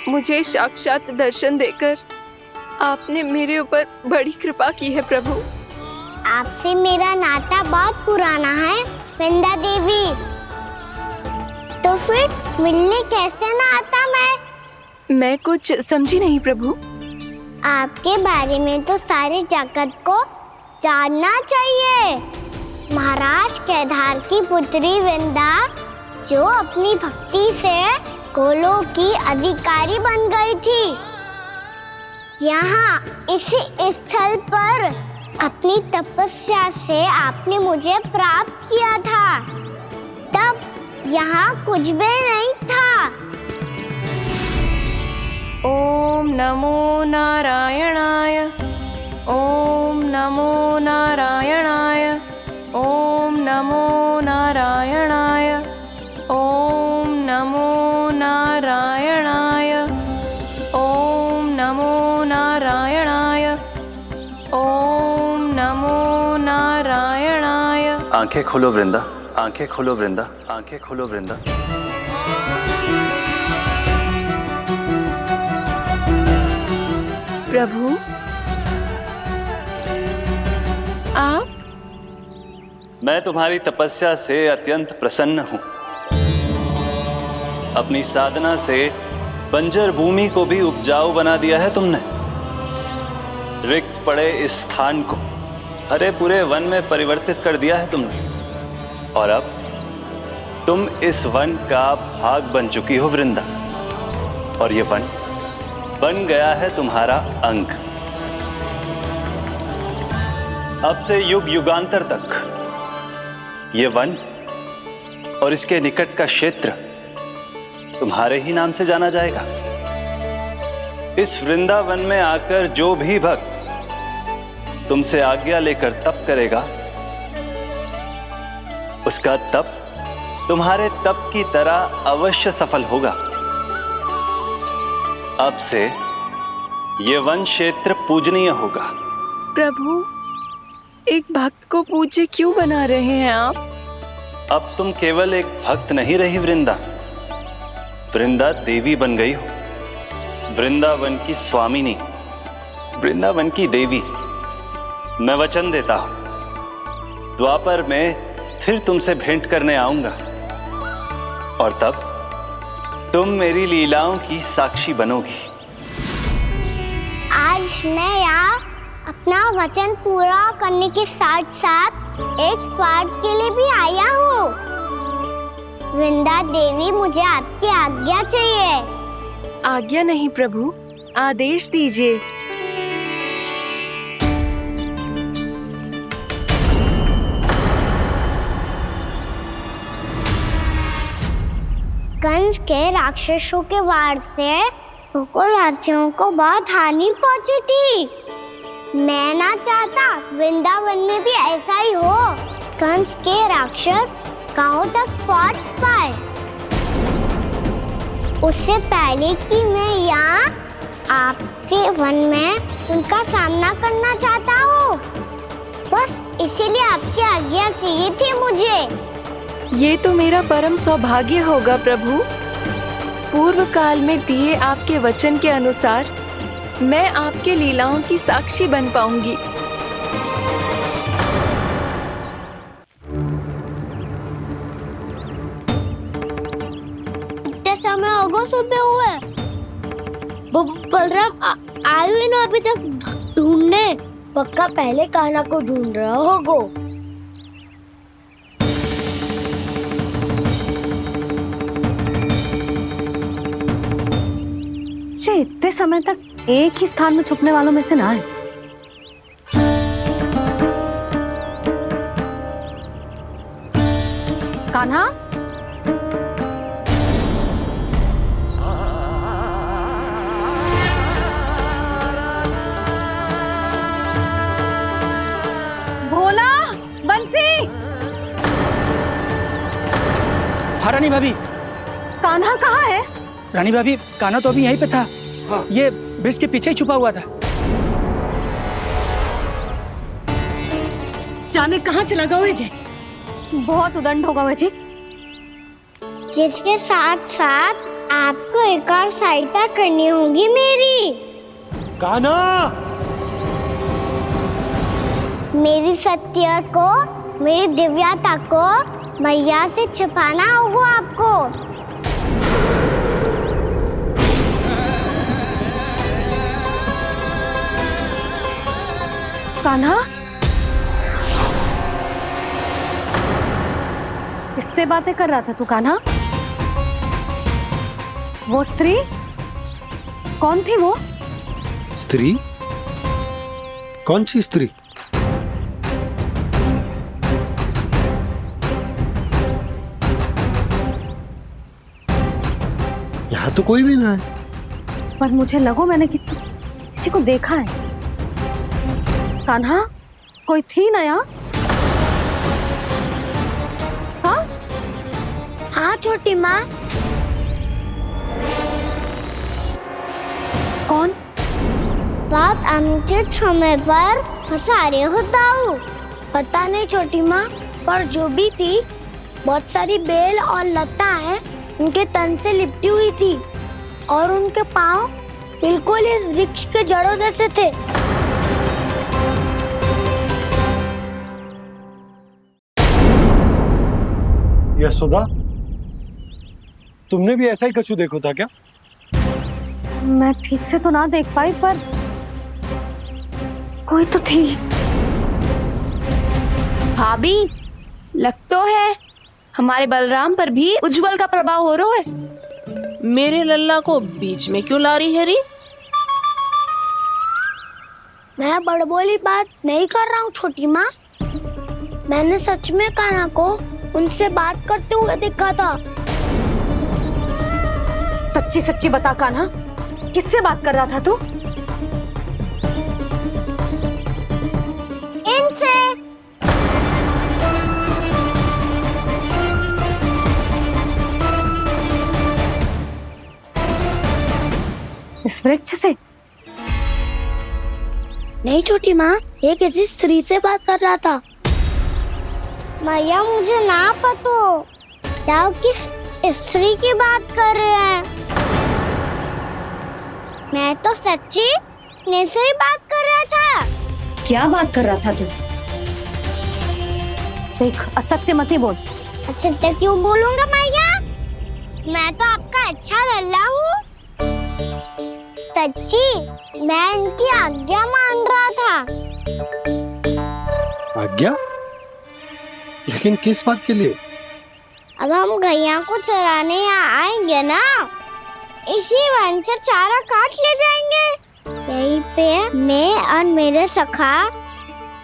मुझे साक्षात दर्शन देकर आपने मेरे ऊपर बड़ी कृपा की है प्रभु। आपसे मेरा नाता बहुत पुराना है वृंदा देवी, तो फिर मिलने कैसे ना आता मैं कुछ समझी नहीं प्रभु। आपके बारे में तो सारे जगत को जानना चाहिए। महाराज केदार की पुत्री वृंदा, जो अपनी भक्ति से गोलों की अधिकारी बन गई थी, यहाँ इसी स्थल पर अपनी तपस्या से आपने मुझे प्राप्त किया था। तब यहाँ कुछ भी नहीं था। ओम नमो नारायणाय, ओम नमो नारायणाय, ओम नमो नारायणाय, ओम नमो नारायणाय, ओम नमो नारायणाय, ओम नमो नारायणाय। आंखें खोलो वृंदा, आंखें खोलो वृंदा, आंखें खोलो वृंदा। प्रभु आप? मैं तुम्हारी तपस्या से अत्यंत प्रसन्न हूं। अपनी साधना से बंजर भूमि को भी उपजाऊ बना दिया है तुमने। रिक्त पड़े इस स्थान को हरे पूरे वन में परिवर्तित कर दिया है तुमने, और अब तुम इस वन का भाग बन चुकी हो वृंदा, और ये वन बन गया है तुम्हारा अंग। अब से युग युगांतर तक ये वन और इसके निकट का क्षेत्र तुम्हारे ही नाम से जाना जाएगा। इस वृंदावन में आकर जो भी भक्त तुमसे आज्ञा लेकर तप करेगा, उसका तप तुम्हारे तप की तरह अवश्य सफल होगा। अब से ये वन क्षेत्र पूजनीय होगा। प्रभु, एक भक्त को पूज्य क्यों बना रहे हैं आप? अब तुम केवल एक भक्त नहीं रही वृंदा, वृंदा देवी बन गई हो। वृंदावन की स्वामिनी, वृंदावन की देवी। मैं वचन देता हूं, द्वापर में फिर तुमसे भेंट करने आऊंगा और तब तुम मेरी लीलाओं की साक्षी बनोगी। आज मैं यहाँ अपना वचन पूरा करने के साथ साथ एक स्वार्थ के लिए भी आया हूँ। वृंदा देवी, मुझे आपकी आज्ञा चाहिए। आज्ञा नहीं प्रभु, आदेश दीजिए। कंस के राक्षसों के वार से गोकुलवासियों को बहुत हानि पहुंची थी। मैं ना चाहता वृंदावन में भी ऐसा ही हो। कंस के राक्षस गांव तक पहुंच पाए, उससे पहले कि मैं यहाँ आपके वन में उनका सामना करना चाहता हूँ। बस इसीलिए आपकी आज्ञा चाहिए थी मुझे। ये तो मेरा परम सौभाग्य होगा प्रभु। पूर्व काल में दिए आपके वचन के अनुसार मैं आपके लीलाओं की साक्षी बन पाऊंगी। इतने समय होगा सुबह हुए, बलराम आए हुए ना अभी तक ढूंढने। पक्का पहले कान्हा को ढूंढ रहा होगा। इतने समय तक एक ही स्थान में छुपने वालों में से ना है। कान्हा, भोला, बंसी। हाँ रानी भाभी। कान्हा कहाँ है? रानी भाभी, कान्हा तो अभी यहीं पे था। हाँ। ये ब्रिज के पीछे ही छुपा हुआ था। जाने कहाँ चला गया है? बहुत उदंड होगा जी। जिसके साथ साथ आपको एक और सहायता करनी होगी मेरी। कान्हा, मेरी सत्य को, मेरी दिव्यता को मैया से छिपाना होगा आपको। कान्हा, इससे बातें कर रहा था तू कान्हा? वो स्त्री कौन थी? वो स्त्री? कौन सी स्त्री? यहाँ तो कोई भी ना है। पर मुझे लगो मैंने किसी को देखा है। कान्हा, कोई थी ना यहाँ? हाँ? हाँ छोटी माँ। कौन? रात अनुचित समय पर फंसारे होता हूँ। पता नहीं छोटी माँ, पर जो भी थी बहुत सारी बेल और लता है उनके तन से लिपटी हुई थी और उनके पाँव बिल्कुल इस वृक्ष के जड़ों जैसे थे। यशोदा, तुमने भी ऐसा ही कछु देखो था क्या? मैं ठीक से तो ना देख पाई, पर कोई तो थी। भाभी, लग तो है हमारे बलराम पर भी उज्जवल का प्रभाव हो रहा है। मेरे लल्ला को बीच में क्यों ला रही है री? मैं बड़बोली बात नहीं कर रहा हूँ छोटी माँ। मैंने सच में कान्हा को उनसे बात करते हुए देखा था। सच्ची सच्ची बता कान्हा, किससे बात कर रहा था तू? इनसे। इस वृक्ष से? नहीं छोटी माँ, ये किसी स्त्री से बात कर रहा था। मैया, मुझे ना पता क्या किस स्त्री की बात कर रहे हैं। मैं तो सच्ची ने से ही बात कर रहा था। क्या बात कर रहा था तू? देख, असत्य मत ही बोल। असत्य क्यों बोलूंगा मैया? मैं तो आपका अच्छा लल्ला हूँ। सच्ची, मैं इनकी आज्ञा मान रहा था। आज्ञा? लेकिन किस बात के लिए? अब हम गैया को चराने यहाँ आएंगे ना, इसी वन से चारा काट ले जाएंगे। यहीं पे मैं और मेरे सखा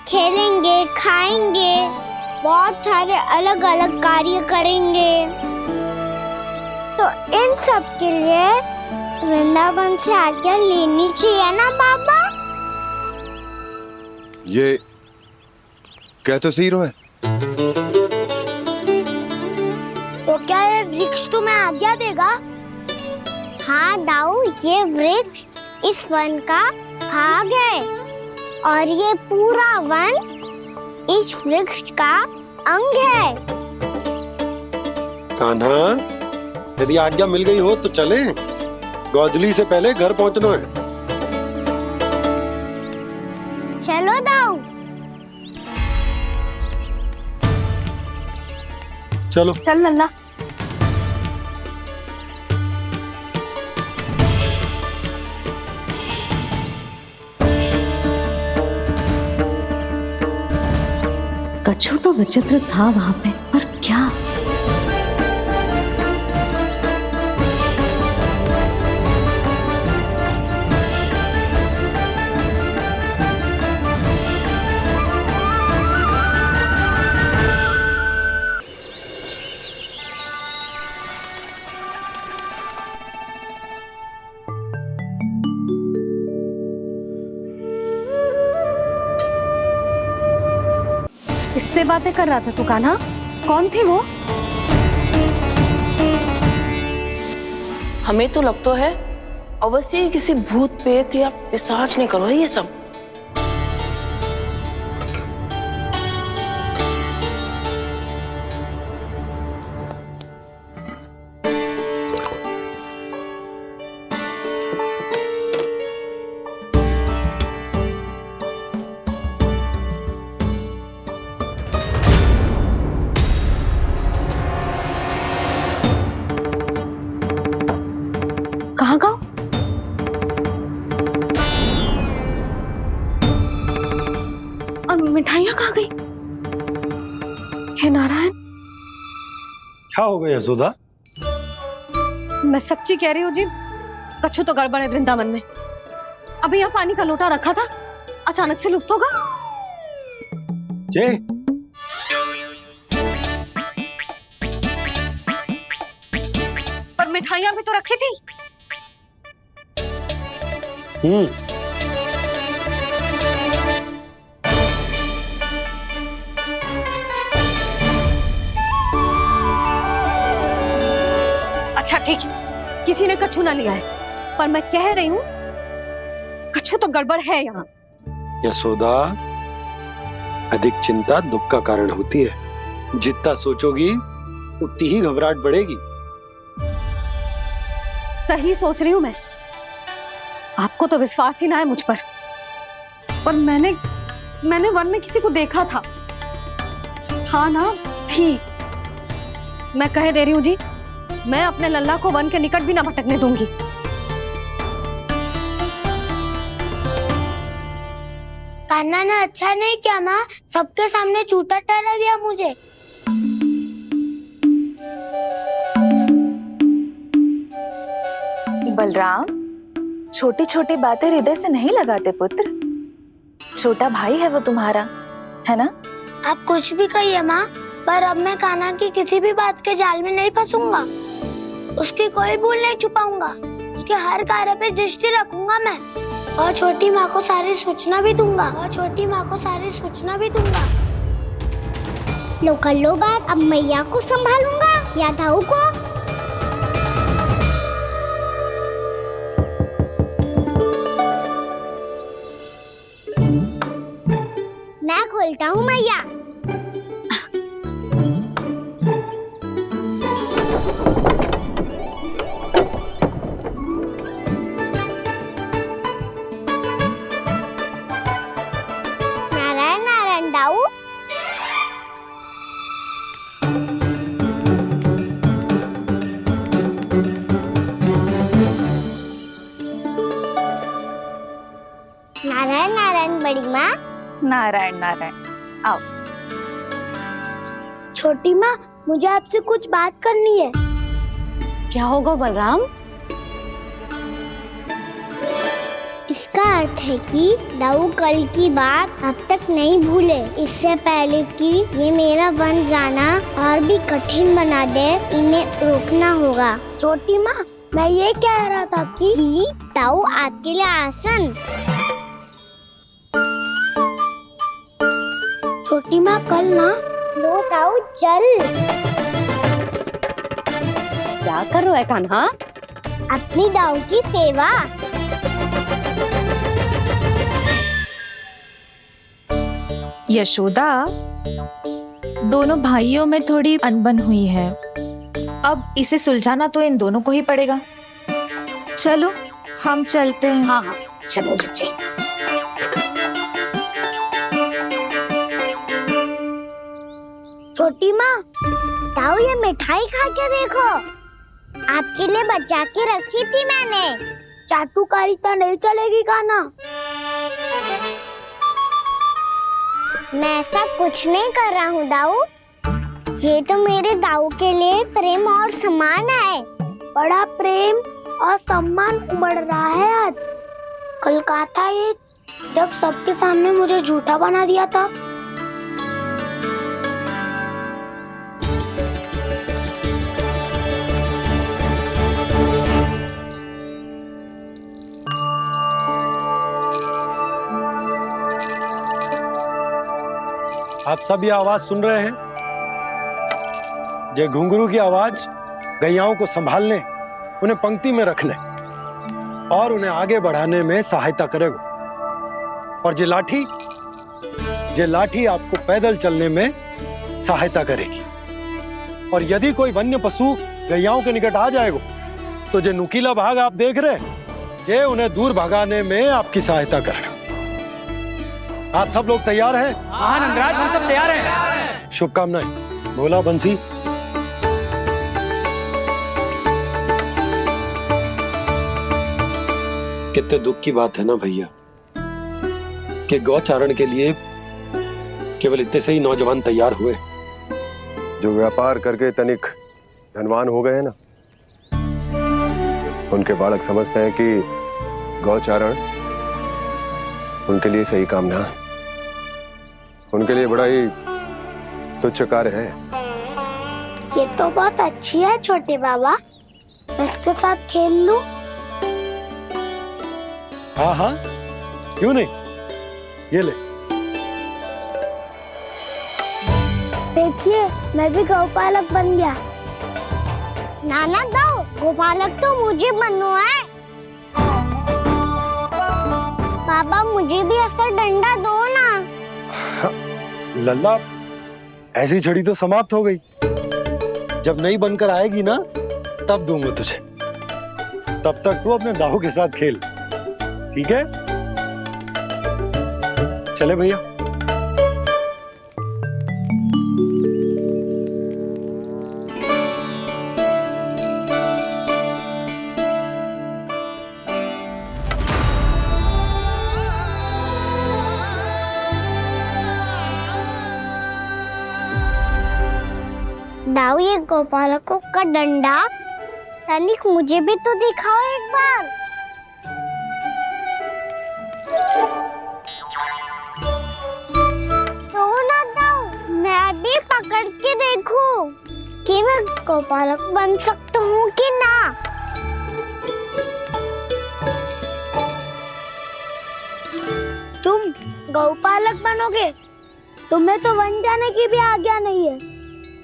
खेलेंगे, खाएंगे, बहुत सारे अलग अलग कार्य करेंगे। तो इन सब के लिए वृंदावन से आज्ञा लेनी चाहिए ना बाबा? ये कह तो सही रहा है। तो क्या ये वृक्ष तुम्हें आज्ञा देगा? हाँ दाऊ, ये वृक्ष इस वन का भाग है और ये पूरा वन इस वृक्ष का अंग है। कान्हा, यदि आज्ञा मिल गई हो तो चले। गोधली से पहले घर पहुंचना है। चलो दाऊ। चलो। चल लल्ला। कछु तो विचित्र था वहां पे, पर क्या? किससे बातें कर रहा था तू कान्हा? कौन थी वो? हमें तो लगता है अवश्य किसी भूत प्रेत या पिशाच ने करो ये सब। कहाँ गाँव? और मिठाइयाँ कहाँ गई? हे नारायण! क्या हो गया यशोदा? मैं सच्ची कह रही हूँ जी, कछु तो गड़बड़ है वृंदावन में। अभी यहाँ पानी का लोटा रखा था, अचानक से लुप्त होगा। जे? पर मिठाइयाँ भी तो रखी थी। अच्छा ठीक है, किसी ने कछु ना लिया है, पर मैं कह रही हूँ कछु तो गड़बड़ है यहाँ। यशोदा, अधिक चिंता दुख का कारण होती है। जितना सोचोगी उतनी ही घबराहट बढ़ेगी। सही सोच रही हूँ मैं। आपको तो विश्वास ही ना है मुझ पर मैंने वन में किसी को देखा था। हाँ ना, थी। मैं कह दे रही हूँ जी, मैं अपने लल्ला को वन के निकट भी ना भटकने दूंगी। कान्हा ने अच्छा नहीं किया माँ, सबके सामने चूता ठहरा दिया मुझे। बलराम, छोटी छोटी बातें हृदय से नहीं लगाते पुत्र। छोटा भाई है वो तुम्हारा, है ना? आप कुछ भी कहिए माँ, पर अब मैं कान्हा की किसी भी बात के जाल में नहीं फंसूंगा। उसकी कोई भूल नहीं छुपाऊंगा। उसके हर कार्य पे दृष्टि रखूंगा मैं, और छोटी माँ को सारी सूचना भी दूंगा। लो कर लो बात, अब मैया को संभालूंगा या दाऊ को। मैं खोलता हूँ मैया। छोटी माँ। नारायण नारायण, आओ। छोटी माँ, मुझे आपसे कुछ बात करनी है। क्या होगा बलराम? इसका अर्थ है कि दाऊ कल की बात अब तक नहीं भूले। इससे पहले कि ये मेरा बन जाना और भी कठिन बना दे, इन्हें रोकना होगा। छोटी माँ, मैं ये कह रहा था कि दाऊ आपके लिए आसन। छोटी माँ, कल ना लो दाऊ चल। क्या कर रहा है कान्हा? अपनी दाऊ की सेवा। यशोदा, दोनों भाइयों में थोड़ी अनबन हुई है। अब इसे सुलझाना तो इन दोनों को ही पड़ेगा। चलो हम चलते हैं। हाँ हाँ, चलो चचे। छोटी माँ, दाऊ ये मिठाई खा के देखो। आपके लिए बचा के रखी थी मैंने। चाटुकारिता नहीं चलेगी कान्हा। मैं ऐसा कुछ नहीं कर रहा हूँ दाऊ। ये तो मेरे दाऊ के लिए प्रेम और सम्मान है। बड़ा प्रेम और सम्मान उमड़ रहा है आज। कल कहा था ये, जब सबके सामने मुझे झूठा बना दिया था। आप सब ये आवाज सुन रहे हैं? ये घुंघरू की आवाज गैयाओं को संभालने, उन्हें पंक्ति में रखने और उन्हें आगे बढ़ाने में सहायता करेगा। और ये लाठी आपको पैदल चलने में सहायता करेगी। और यदि कोई वन्य पशु गैयाओं के निकट आ जाएगा तो जो नुकीला भाग आप देख रहे हैं, ये उन्हें दूर भगाने में आपकी सहायता करेगा। आप सब लोग तैयार हैं? हाँ नंदराज, हम सब तैयार हैं। शुभकामनाएं। बोला बंसी। कितने दुख की बात है ना भैया कि गौचारण के लिए केवल इतने से ही नौजवान तैयार हुए। जो व्यापार करके तनिक धनवान हो गए ना, उनके बालक समझते हैं कि गौचारण उनके लिए सही काम ना है। उनके लिए बड़ा ही तुच्छ कार्य है। ये तो बहुत अच्छी है छोटे बाबा, मैं इसके साथ खेल लूं? हाँ हाँ, क्यों नहीं। ये ले। देखिए, मैं भी गौपालक बन गया। नाना दाऊ, गोपालक तो मुझे बनना है। बाबा मुझे भी ऐसा डंडा दो ना। लल्ला, ऐसी छड़ी तो समाप्त हो गई। जब नई बनकर आएगी ना, तब दूंगा तुझे। तब तक तू अपने दाऊ के साथ खेल, ठीक है? चले भैया। दाऊ, ये गोपालकों का डंडा तनिक मुझे भी तो दिखाओ एक बार। तो ना दाऊ, मैं भी पकड़ के देखूं कि मैं गोपालक बन सकता हूँ कि ना। तुम गौपालक बनोगे? तुम्हें तो वन जाने की भी आज्ञा नहीं है।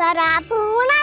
पर आप हो ना